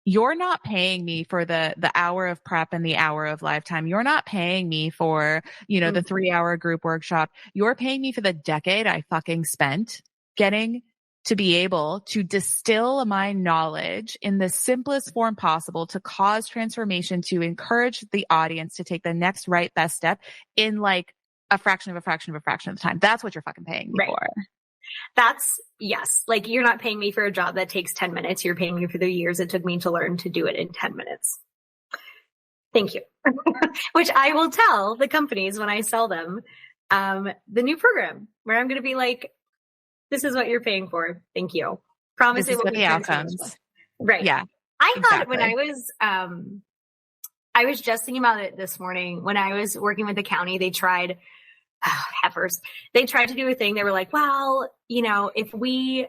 you're not paying me for the hour of prep and the hour of lifetime. You're not paying me for, you know, the 3-hour group workshop. You're paying me for the decade I fucking spent getting to be able to distill my knowledge in the simplest form possible to cause transformation, to encourage the audience to take the next right best step in like a fraction of the time. That's what you're fucking paying me for. That's yes. Like you're not paying me for a job that takes 10 minutes. You're paying me for the years it took me to learn to do it in 10 minutes. Thank you. Which I will tell the companies when I sell them, the new program where I'm going to be like, this is what you're paying for. Thank you. Promise it will be outcomes. Right. Yeah. I thought when I was just thinking about it this morning when I was working with the county, they tried heifers. They tried to do a thing. They were like, well, you know, if we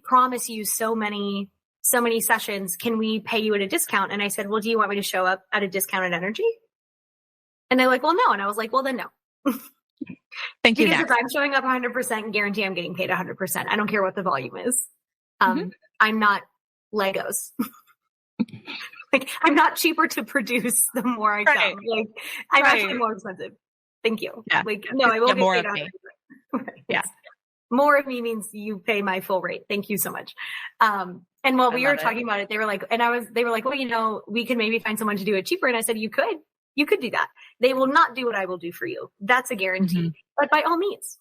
promise you so many sessions, can we pay you at a discount? And I said, well, do you want me to show up at a discounted energy? And they're like, well, no. And I was like, well, then no. Thank you. Because if I'm showing up 100%, guarantee I'm getting paid 100%. I don't care what the volume is. I'm not Legos. Like I'm not cheaper to produce the more I come. Like I'm actually more expensive. Thank you. Yeah. Like no, I will get more paid of me. Yeah. More of me means you pay my full rate. Thank you so much. And while we were talking about it, they were like, well, you know, we can maybe find someone to do it cheaper. And I said, you could do that. They will not do what I will do for you. That's a guarantee. But by all means.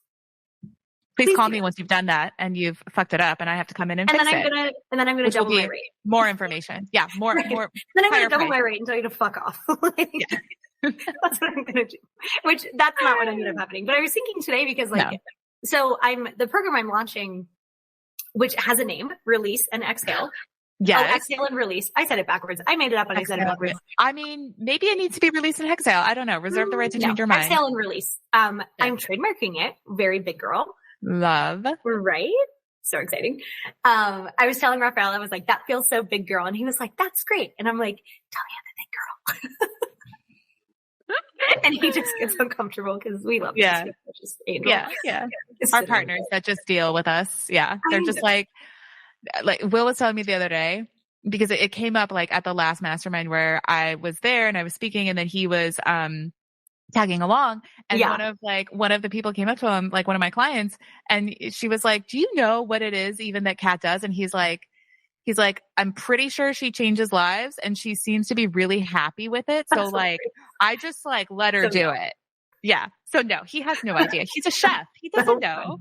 Please call me once you've done that and you've fucked it up and I have to come in and fix it. And then I'm going to double my rate. More information. Yeah. More. Then I'm going to double my rate and tell you to fuck off. That's what I'm going to do. Which that's not what ended up happening. But I was thinking today because so the program I'm launching, which has a name, Release and Exhale. Yes. Oh, exhale and release. I said it backwards. I made it up and I said it backwards. I mean, maybe it needs to be release and exhale. I don't know. Reserve the right to change your mind. Exhale and release. I'm trademarking it. Very big girl. Love. Right? So exciting. I was telling Raphael, I was like, that feels so big girl. And he was like, that's great. And I'm like, tell me I'm a big girl. And he just gets uncomfortable because we love yeah. Yeah. Our partners that just deal with us. Yeah. They're just like Will was telling me the other day, because it came up like at the last mastermind where I was there and I was speaking and then he was, tagging along and one of the people came up to him, like one of my clients, and she was like, do you know what it is even that Kat does? And he's like, I'm pretty sure she changes lives and she seems to be really happy with it. So like, I just like let her do it. Yeah. So no, he has no idea. He's a chef. He doesn't know,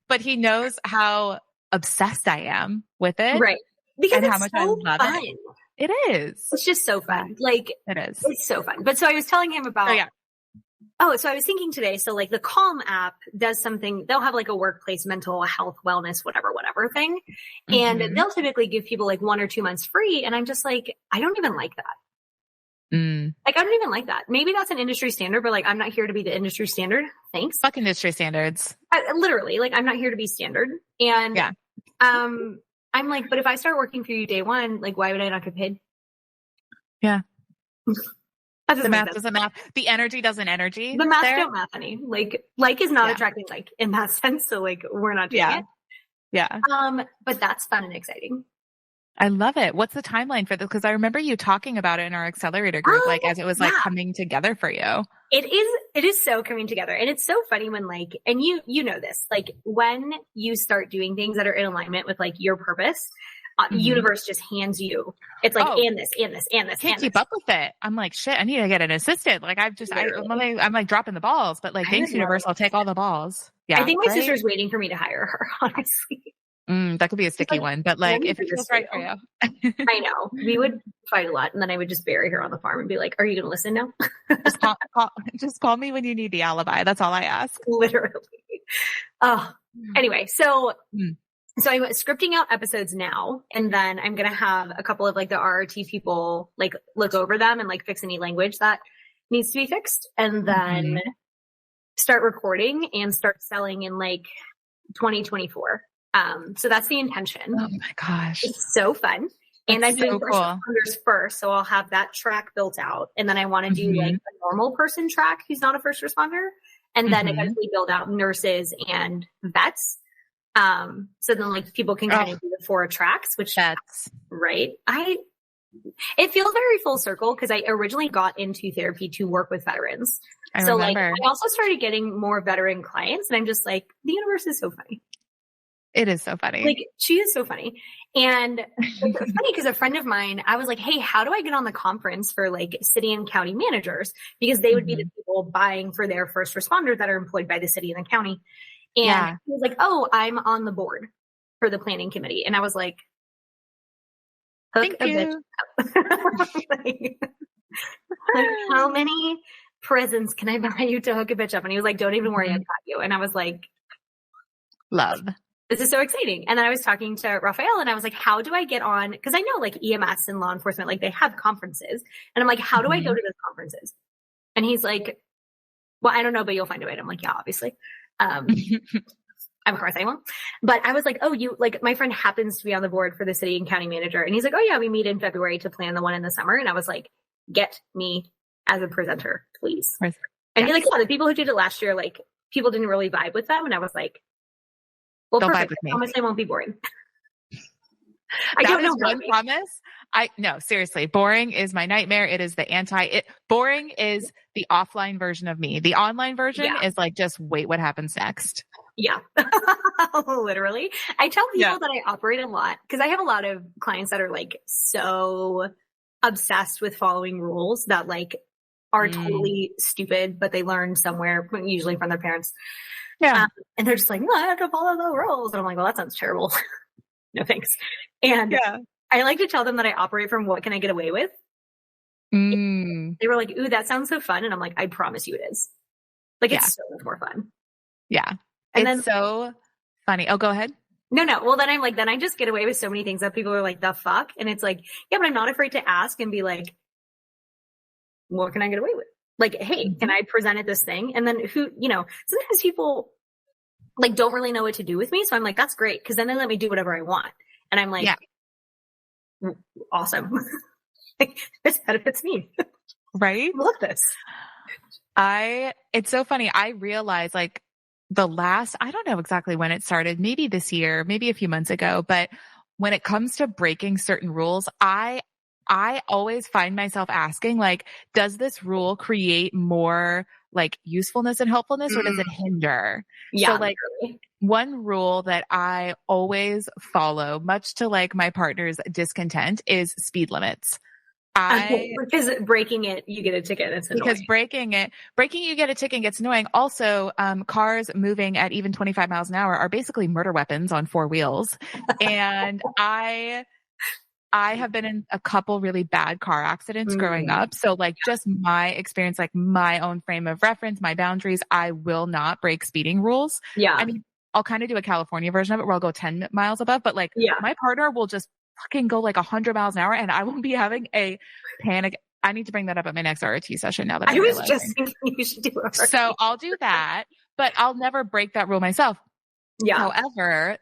but he knows how obsessed I am with it. Right. Because how much so I love fun. It is. It's just so fun. Like it is. It's so fun. But so I was telling him about, so I was thinking today, so like the Calm app does something, they'll have like a workplace mental health, wellness, whatever thing. And they'll typically give people like 1 or 2 months free. And I'm just like, I don't even like that. Like, I don't even like that. Maybe that's an industry standard, but like, I'm not here to be the industry standard. Thanks. Fuck industry standards. Literally, like, I'm not here to be standard. And, I'm like, but if I start working for you day one, like, why would I not get paid? Yeah. That The math doesn't math. The energy doesn't energy. The math there. don't math any. Like is not attracting like in that sense. So like we're not doing it. Yeah. But that's fun and exciting. I love it. What's the timeline for this? Because I remember you talking about it in our accelerator group, like as it was like coming together for you. It is so coming together. And it's so funny when like, and you know this, like when you start doing things that are in alignment with like your purpose, universe just hands you, it's like, and this. I can't keep up with it. I'm like, shit, I need to get an assistant. Like I'm like dropping the balls, but like thanks universe, I'll take all the balls. Yeah. I think my sister's waiting for me to hire her, honestly. That could be a sticky one, but like if it feels right for you. I know. We would fight a lot and then I would just bury her on the farm and be like, are you going to listen now? just call me when you need the alibi. That's all I ask. Literally. Anyway, so I'm scripting out episodes now, and then I'm going to have a couple of like the RRT people like look over them and like fix any language that needs to be fixed, and then start recording and start selling in like 2024. So that's the intention. Oh my gosh. It's so fun. And I'm doing first responders first. So I'll have that track built out. And then I want to do like a normal person track who's not a first responder. And then eventually build out nurses and vets. So then like people can kind of do the 4 tracks, which that's right. It feels very full circle because I originally got into therapy to work with veterans. I also started getting more veteran clients, and I'm just like, the universe is so funny. It is so funny. Like she is so funny. And it's funny because a friend of mine, I was like, hey, how do I get on the conference for like city and county managers? Because they would be the people buying for their first responders that are employed by the city and the county. And he was like, oh, I'm on the board for the planning committee. And I was like, hook a bitch up. like, how many prisons can I buy you to hook a bitch up? And he was like, don't even worry, I've got you. And I was like, love. This is so exciting. And then I was talking to Raphael and I was like, how do I get on? Because I know like EMS and law enforcement, like they have conferences. And I'm like, how do I go to those conferences? And he's like, well, I don't know, but you'll find a way. And I'm like, yeah, obviously. Of course I won't. But I was like, oh, you like my friend happens to be on the board for the city and county manager. And he's like, oh yeah, we meet in February to plan the one in the summer. And I was like, get me as a presenter, please. And he's like, yeah, the people who did it last year, like people didn't really vibe with them. And I was like, well, perfect. I promise I won't be boring. I don't know. One promise. No, seriously. Boring is my nightmare. It is the boring is the offline version of me. The online version is like, just wait what happens next. Yeah. Literally. I tell people that I operate a lot because I have a lot of clients that are like so obsessed with following rules that like are totally stupid, but they learned somewhere, usually from their parents. Yeah. And they're just like, no, I have to follow the rules. And I'm like, well, that sounds terrible. No, thanks. And I like to tell them that I operate from what can I get away with? They were like, ooh, that sounds so fun. And I'm like, I promise you it is. Like, it's so much more fun. Yeah. And it's so funny. Oh, go ahead. No. Well, then I'm like, then I just get away with so many things that people are like, the fuck? And it's like, yeah, but I'm not afraid to ask and be like, what can I get away with? Like, hey, can I present this thing? And then sometimes people like don't really know what to do with me. So I'm like, that's great. Cause then they let me do whatever I want. And I'm like, awesome. This benefits me. Right? Look at this. It's so funny. I realized like I don't know exactly when it started, maybe this year, maybe a few months ago, but when it comes to breaking certain rules, I always find myself asking, like, does this rule create more like usefulness and helpfulness or does it hinder? Yeah. So like one rule that I always follow, much to like my partner's discontent, is speed limits. Because breaking it, you get a ticket. It's annoying. Because breaking you get a ticket and gets annoying. Also, cars moving at even 25 miles an hour are basically murder weapons on 4 wheels. And I have been in a couple really bad car accidents growing up. So like just my experience, like my own frame of reference, my boundaries, I will not break speeding rules. Yeah. I mean, I'll kind of do a California version of it where I'll go 10 miles above, but like my partner will just fucking go like 100 miles an hour and I will be having a panic. I need to bring that up at my next ROT session now that I was just thinking you should do it. So I'll do that, but I'll never break that rule myself. Yeah. However,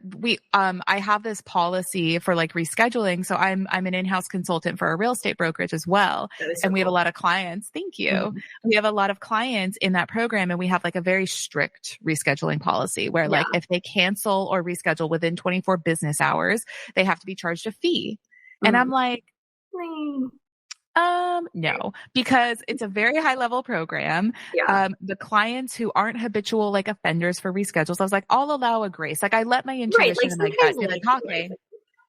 I have this policy for like rescheduling. So I'm an in-house consultant for a real estate brokerage as well. That is so And we have a cool. lot of clients. Thank you. Mhm. We have a lot of clients in that program, and we have like a very strict rescheduling policy where like if they cancel or reschedule within 24 business hours, they have to be charged a fee. And I'm like, no, because it's a very high level program. Yeah. The clients who aren't habitual like offenders for reschedules, I was like, I'll allow a grace. Like I let my intuition and my gut do the talking.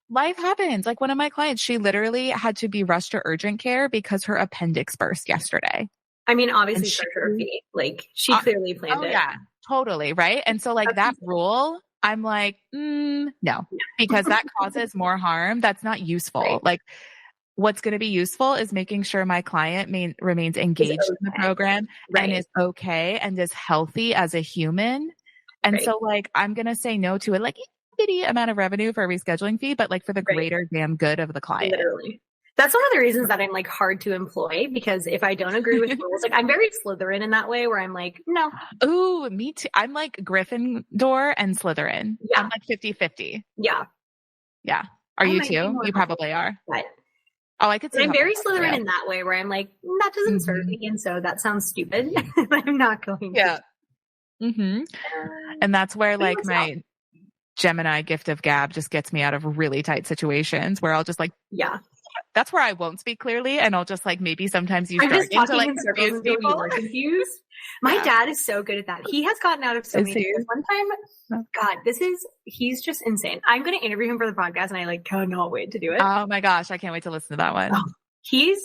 Life happens. Like one of my clients, she literally had to be rushed to urgent care because her appendix burst yesterday. I mean, obviously charge her a fee. Like she clearly planned it. Yeah, totally. Right. And so like that rule, I'm like, no, because that causes more harm. That's not useful. Right. Like, what's going to be useful is making sure my client remains engaged in the program and is okay and is healthy as a human. And so like, I'm going to say no to it, like bitty amount of revenue for a rescheduling fee, but like for the greater damn good of the client. Literally. That's one of the reasons that I'm like hard to employ, because if I don't agree with rules, like I'm very Slytherin in that way where I'm like, no. Ooh, me too. I'm like Gryffindor and Slytherin. Yeah. I'm like 50-50. Yeah. Yeah. Are you too? You probably are. But oh, I could see. I'm very Slytherin in that way where I'm like, that doesn't serve me. And so that sounds stupid. I'm not going to. Yeah. And that's where like my Gemini gift of gab just gets me out of really tight situations where I'll just like, that's where I won't speak clearly. And I'll just like, maybe sometimes use jargon to like confuse people. Confused. My dad is so good at that. He has gotten out of so many things. One time, God, he's just insane. I'm going to interview him for the podcast and I like cannot wait to do it. Oh my gosh. I can't wait to listen to that one. Oh, he's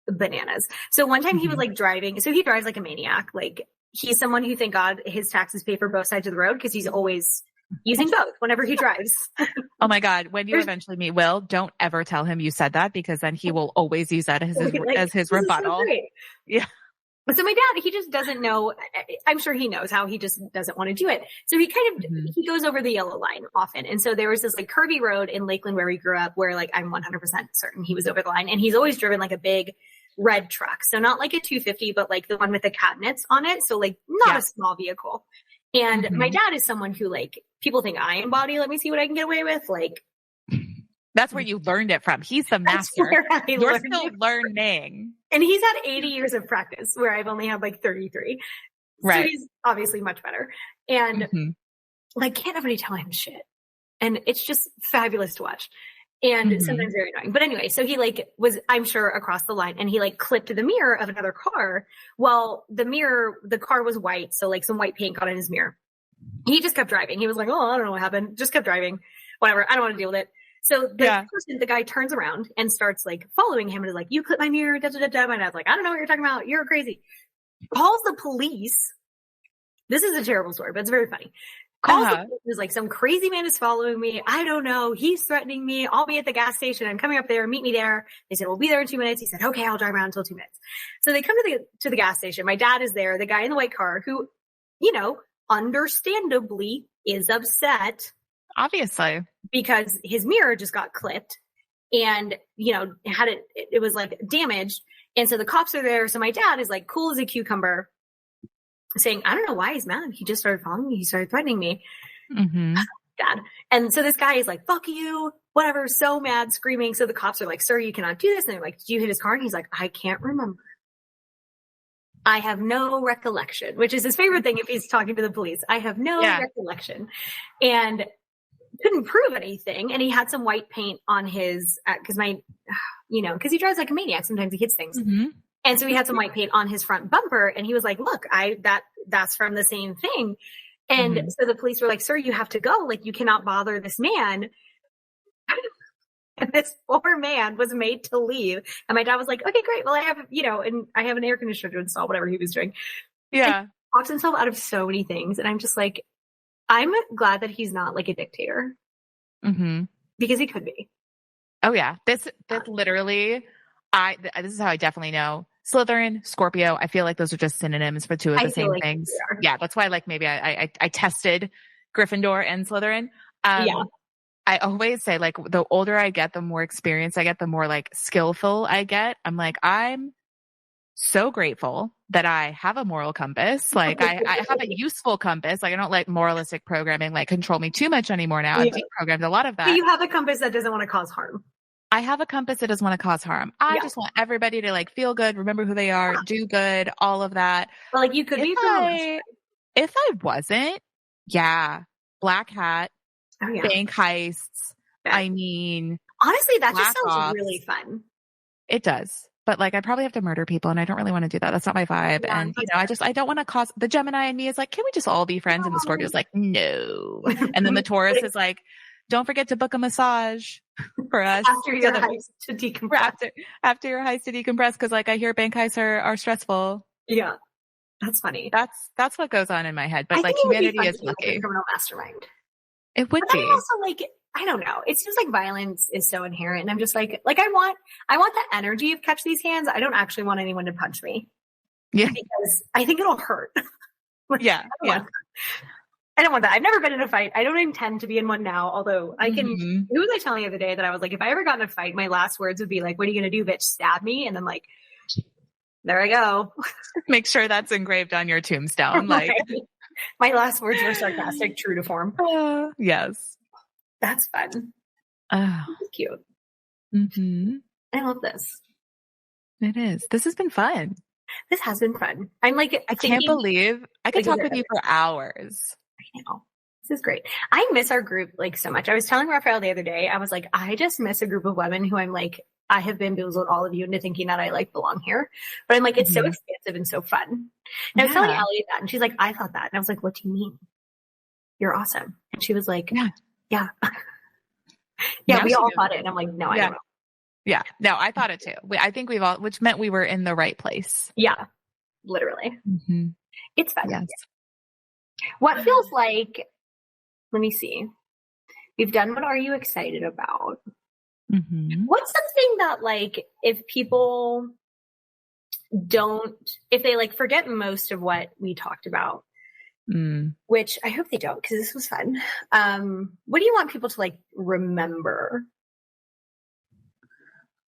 bananas. So one time he was like driving. So he drives like a maniac. Like he's someone who, thank God, his taxes pay for both sides of the road because he's always using both whenever he drives. Oh my God. When you eventually meet Will, don't ever tell him you said that, because then he will always use that as his rebuttal. So yeah. So my dad, he just doesn't know. I'm sure he knows how, he just doesn't want to do it. So he kind of, he goes over the yellow line often. And so there was this like curvy road in Lakeland where we grew up where like I'm 100% certain he was over the line, and he's always driven like a big red truck. So not like a 250, but like the one with the cabinets on it. So like not a small vehicle. And my dad is someone who like, people think I embody, let me see what I can get away with. Like, that's where you learned it from. He's the master. You're still learning. And he's had 80 years of practice where I've only had like 33. Right. So he's obviously much better. And like, can't nobody tell him shit. And it's just fabulous to watch. And sometimes very annoying. But anyway, so he like was, I'm sure, across the line, and he like clipped the mirror of another car. Well, the car was white. So like some white paint got in his mirror. He just kept driving. He was like, oh, I don't know what happened. Just kept driving. Whatever. I don't want to deal with it. So the guy turns around and starts like following him and is like, you clipped my mirror. Da, da, da, da. And I was like, I don't know what you're talking about. You're crazy. Calls the police. This is a terrible story, but it's very funny. Calls the police, is like, some crazy man is following me. I don't know. He's threatening me. I'll be at the gas station. I'm coming up there. Meet me there. They said, we'll be there in 2 minutes. He said, okay, I'll drive around until 2 minutes. So they come to the gas station. My dad is there. The guy in the white car who, you know, understandably is upset. Obviously. Because his mirror just got clipped and, you know, it was like damaged. And so the cops are there. So my dad is like cool as a cucumber, saying, I don't know why he's mad. He just started following me. He started threatening me. Dad. And so this guy is like, fuck you, whatever, so mad, screaming. So the cops are like, sir, you cannot do this. And they're like, did you hit his car? And he's like, I can't remember. I have no recollection, which is his favorite thing if he's talking to the police. I have no recollection. And couldn't prove anything. And he had some white paint on his, cause cause he drives like a maniac. Sometimes he hits things. And so he had some white paint on his front bumper, and he was like, look, that's from the same thing. And so the police were like, sir, you have to go. Like, you cannot bother this man. And this poor man was made to leave. And my dad was like, okay, great. Well, I have, and I have an air conditioner to install, whatever he was doing. Yeah. And he talks himself out of so many things. And I'm just like, I'm glad that he's not like a dictator. Because he could be. Oh yeah. This literally, this is how I definitely know. Slytherin, Scorpio, I feel like those are just synonyms for two of the same things. Yeah, that's why like maybe I tested Gryffindor and Slytherin. I always say like the older I get, the more experience I get, the more like skillful I get. I'm like, I'm so grateful that I have a moral compass. Like I have a useful compass. Like I don't let moralistic programming like control me too much anymore now. I've deprogrammed a lot of that. So you have a compass that doesn't want to cause harm. I have a compass that doesn't want to cause harm. I just want everybody to like feel good, remember who they are, do good, all of that. But like you could be if I wasn't, black hat, bank heists. I mean, honestly, that just sounds really fun. It does. But like, I probably have to murder people and I don't really want to do that. That's not my vibe. Yeah, and you know, I don't want to cause the Gemini in me is like, can we just all be friends? And the Scorpio is like, no. And then the Taurus is like, don't forget to book a massage for us. After your heist to decompress. After your heist to decompress. Cause like I hear bank heists are stressful. Yeah. That's funny. That's what goes on in my head. But like humanity is lucky. Criminal mastermind. It would be. Also like, I don't know. It seems like violence is so inherent. And I'm just like I want the energy of catch these hands. I don't actually want anyone to punch me. Yeah. Because I think it'll hurt. Yeah. I don't want that. I've never been in a fight. I don't intend to be in one now, although I can, who was I telling the other day that I was like, if I ever got in a fight, my last words would be like, what are you going to do, bitch? Stab me? And then like, there I go. Make sure that's engraved on your tombstone. Like my last words were sarcastic, true to form. Yes. That's fun. Oh. That's cute. Mm-hmm. I love this. It is. This has been fun. This has been fun. I'm like, I can't believe I could talk with you for hours. I know. This is great. I miss our group like so much. I was telling Raphael the other day, I was like, I just miss a group of women who I'm like, I have bamboozled all of you into thinking that I like belong here. But I'm like, it's so expansive and so fun. And I was telling Allie that, and she's like, I thought that. And I was like, what do you mean? You're awesome. And she was like, yeah. We all thought it. And I'm like, no, I don't know. Yeah. No, I thought it too. I think we've all, which meant we were in the right place. Yeah. Literally. Mm-hmm. It's fun. Yes. What feels like, let me see. We've done what are you excited about? Mm-hmm. What's something that like, if people if they like forget most of what we talked about, which I hope they don't, because this was fun. What do you want people to like remember?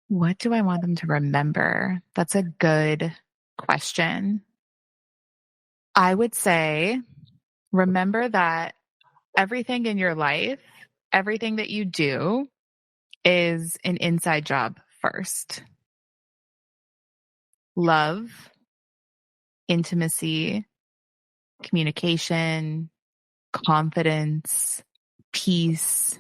What do I want them to remember? That's a good question. I would say, remember that everything in your life, everything that you do is an inside job first. Love, intimacy, communication, confidence, peace.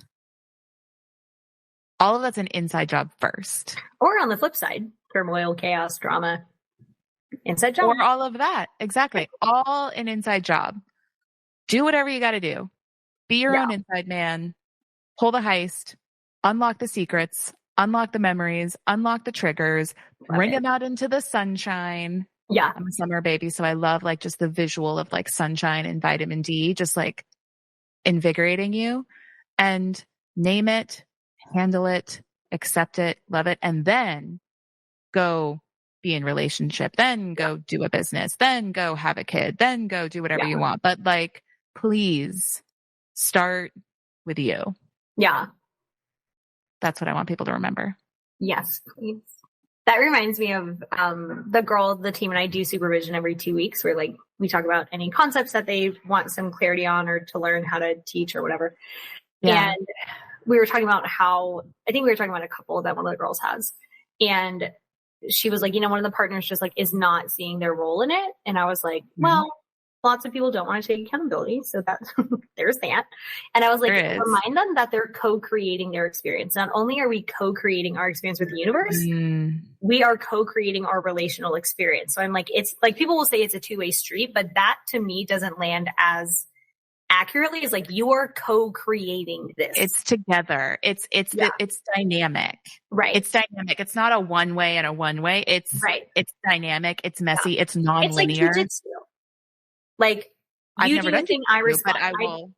All of that's an inside job first. Or on the flip side, turmoil, chaos, drama, inside job. Or all of that. Exactly. All an inside job. Do whatever you got to do. Be your own inside man. Pull the heist. Unlock the secrets. Unlock the memories. Unlock the triggers. Bring them out into the sunshine. Yeah. I'm a summer baby, so I love like just the visual of like sunshine and vitamin D, just like invigorating you. And name it, handle it, accept it, love it, and then go be in relationship, then go do a business, then go have a kid, then go do whatever you want. But like, please start with you. Yeah. That's what I want people to remember. Yes, please. That reminds me of the team and I do supervision every 2 weeks where like we talk about any concepts that they want some clarity on or to learn how to teach or whatever. Yeah. And we were talking about I think we were talking about a couple that one of the girls has. And she was like, one of the partners just like is not seeing their role in it. And I was like, well, lots of people don't want to take accountability. So that's, there's that. And I was like, remind them that they're co-creating their experience. Not only are we co-creating our experience with the universe, we are co-creating our relational experience. So I'm like, it's like, people will say it's a two-way street, but that to me doesn't land as accurately as like, you are co-creating this. It's together. It's dynamic. Right. It's dynamic. It's not a one way and a one way. It's dynamic. It's messy. It's non-linear. It's like jujitsu. Like, I've never done thing, I respond. But I will.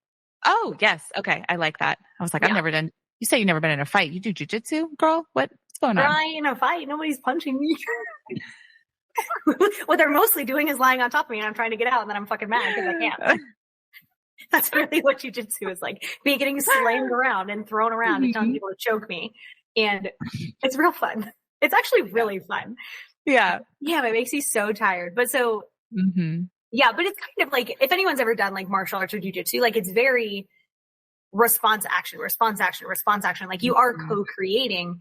Oh, yes. Okay. I I was like, I've never done. You say you've never been in a fight. You do jujitsu, girl? What's going on? I ain't in a fight. Nobody's punching me. What they're mostly doing is lying on top of me and I'm trying to get out and then I'm fucking mad because I can't. That's really what jujitsu is like. Me getting slammed around and thrown around and telling people to choke me. And it's real fun. It's actually really fun. Yeah. Yeah, it makes you so tired. But so, Mm-hmm. yeah, but it's kind of like, if anyone's ever done like martial arts or jujitsu, like it's very response, action, response, action, response, action. Like you are co-creating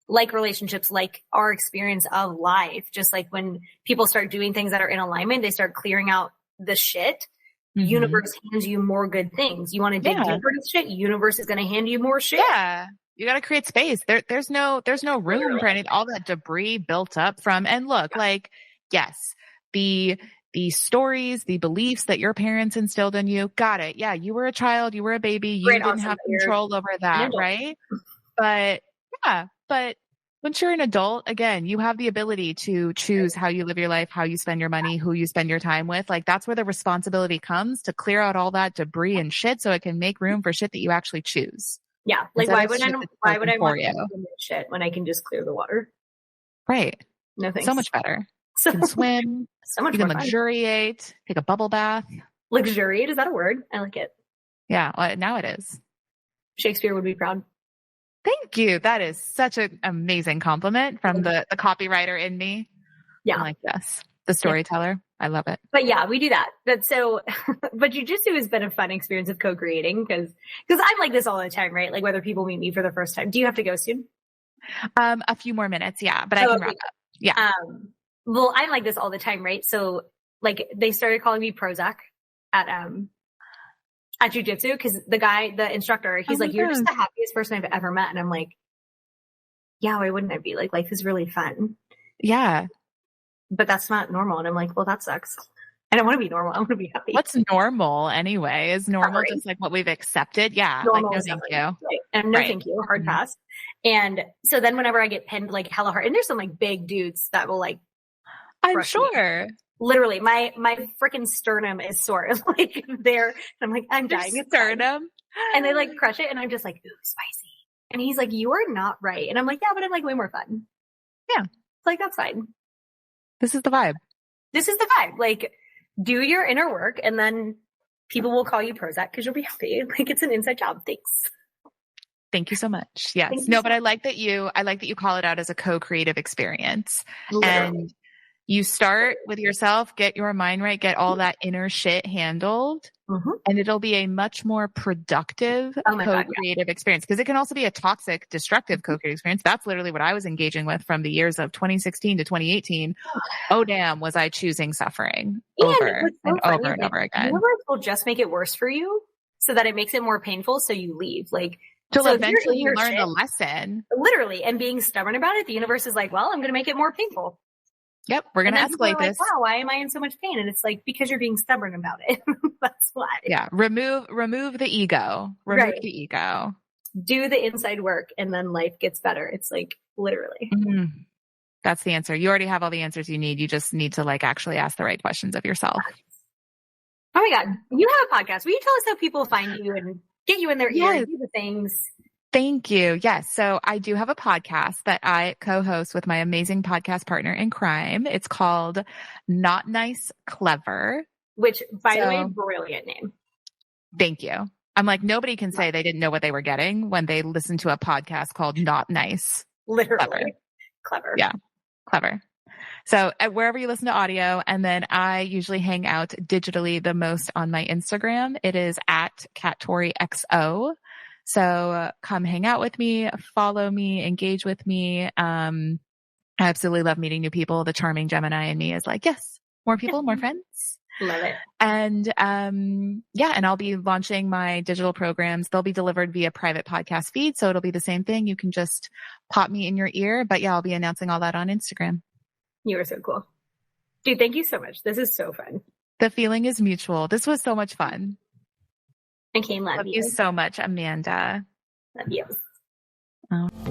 like relationships, like our experience of life. Just like when people start doing things that are in alignment, they start clearing out the shit. Universe hands you more good things. You want to dig deeper into shit, universe is going to hand you more shit. Yeah. You got to create space. There's no room for any, all that debris built up from, and look, like, yes, the stories, the beliefs that your parents instilled in you. Got it. Yeah. You were a child. You were a baby. You didn't have control over that. Right. But yeah, but once you're an adult, again, you have the ability to choose how you live your life, how you spend your money, who you spend your time with. Like that's where the responsibility comes, to clear out all that debris and shit so it can make room for shit that you actually choose. Yeah. Like why would I want to do shit when I can just clear the water? Right. No thanks. So much better. You can swim. So much you can luxuriate, take a bubble bath. Luxuriate, is that a word? I like it. Yeah, well, now it is. Shakespeare would be proud. Thank you. That is such an amazing compliment from the copywriter in me. Yeah. I'm like, yes, the storyteller. Yeah. I love it. But yeah, we do that. But jujitsu has been a fun experience of co-creating because I'm like this all the time, right? Like whether people meet me for the first time. Do you have to go soon? A few more minutes, yeah, but I can wrap up. Yeah. Well, I'm like this all the time, right? So like they started calling me Prozac at jujitsu because the instructor, he's like, you're just the happiest person I've ever met. And I'm like, yeah, why wouldn't I be? Like life is really fun. Yeah. But that's not normal. And I'm like, well, that sucks. I don't want to be normal. I want to be happy. What's normal anyway? Is normal just like what we've accepted? Yeah. Normal, like, no, thank you. Right. And no, thank you. Hard pass. And so then whenever I get pinned like hella hard, and there's some like big dudes that will like, I'm sure. Me. Literally, my freaking sternum is sore. Like there, I'm like, I'm dying. Your sternum. And they like crush it, and I'm just like, ooh, spicy. And he's like, you are not right. And I'm like, yeah, but I'm like way more fun. Yeah, it's like that's fine. This is the vibe. This is the vibe. Like, do your inner work, and then people will call you Prozac because you'll be happy. Like it's an inside job. Thanks. Thank you so much. Yes. No, but I like that you call it out as a co-creative experience. Literally. And you start with yourself, get your mind right, get all that inner shit handled, and it'll be a much more productive co-creative experience. Because it can also be a toxic, destructive co-creative experience. That's literally what I was engaging with from the years of 2016 to 2018. Oh, damn, was I choosing suffering over and over and over again. Universe will just make it worse for you so that it makes it more painful so you leave. Like, till eventually you learn the lesson. Literally. And being stubborn about it, the universe is like, well, I'm going to make it more painful. Yep, we're going to escalate this. Like, wow, why am I in so much pain? And it's like, because you're being stubborn about it. That's why. Yeah, remove the ego. Remove the ego. Do the inside work and then life gets better. It's like, literally. Mm-hmm. That's the answer. You already have all the answers you need. You just need to like actually ask the right questions of yourself. Oh my God. You have a podcast. Will you tell us how people find you and get you in their ear and do the things? Thank you. Yes. So I do have a podcast that I co-host with my amazing podcast partner in crime. It's called Not Nice Clever. Which, by the way, brilliant name. Thank you. I'm like, nobody can say they didn't know what they were getting when they listened to a podcast called Not Nice. Literally. Clever. Yeah. Clever. So wherever you listen to audio, and then I usually hang out digitally the most on my Instagram. It is at CatToriXO. So come hang out with me, follow me, engage with me. I absolutely love meeting new people. The charming Gemini in me is like, yes, more people, more friends. Love it. And and I'll be launching my digital programs. They'll be delivered via private podcast feed. So it'll be the same thing. You can just pop me in your ear. But yeah, I'll be announcing all that on Instagram. You are so cool. Dude, thank you so much. This is so fun. The feeling is mutual. This was so much fun. Okay, love you so much, Amanda. Love you. Oh.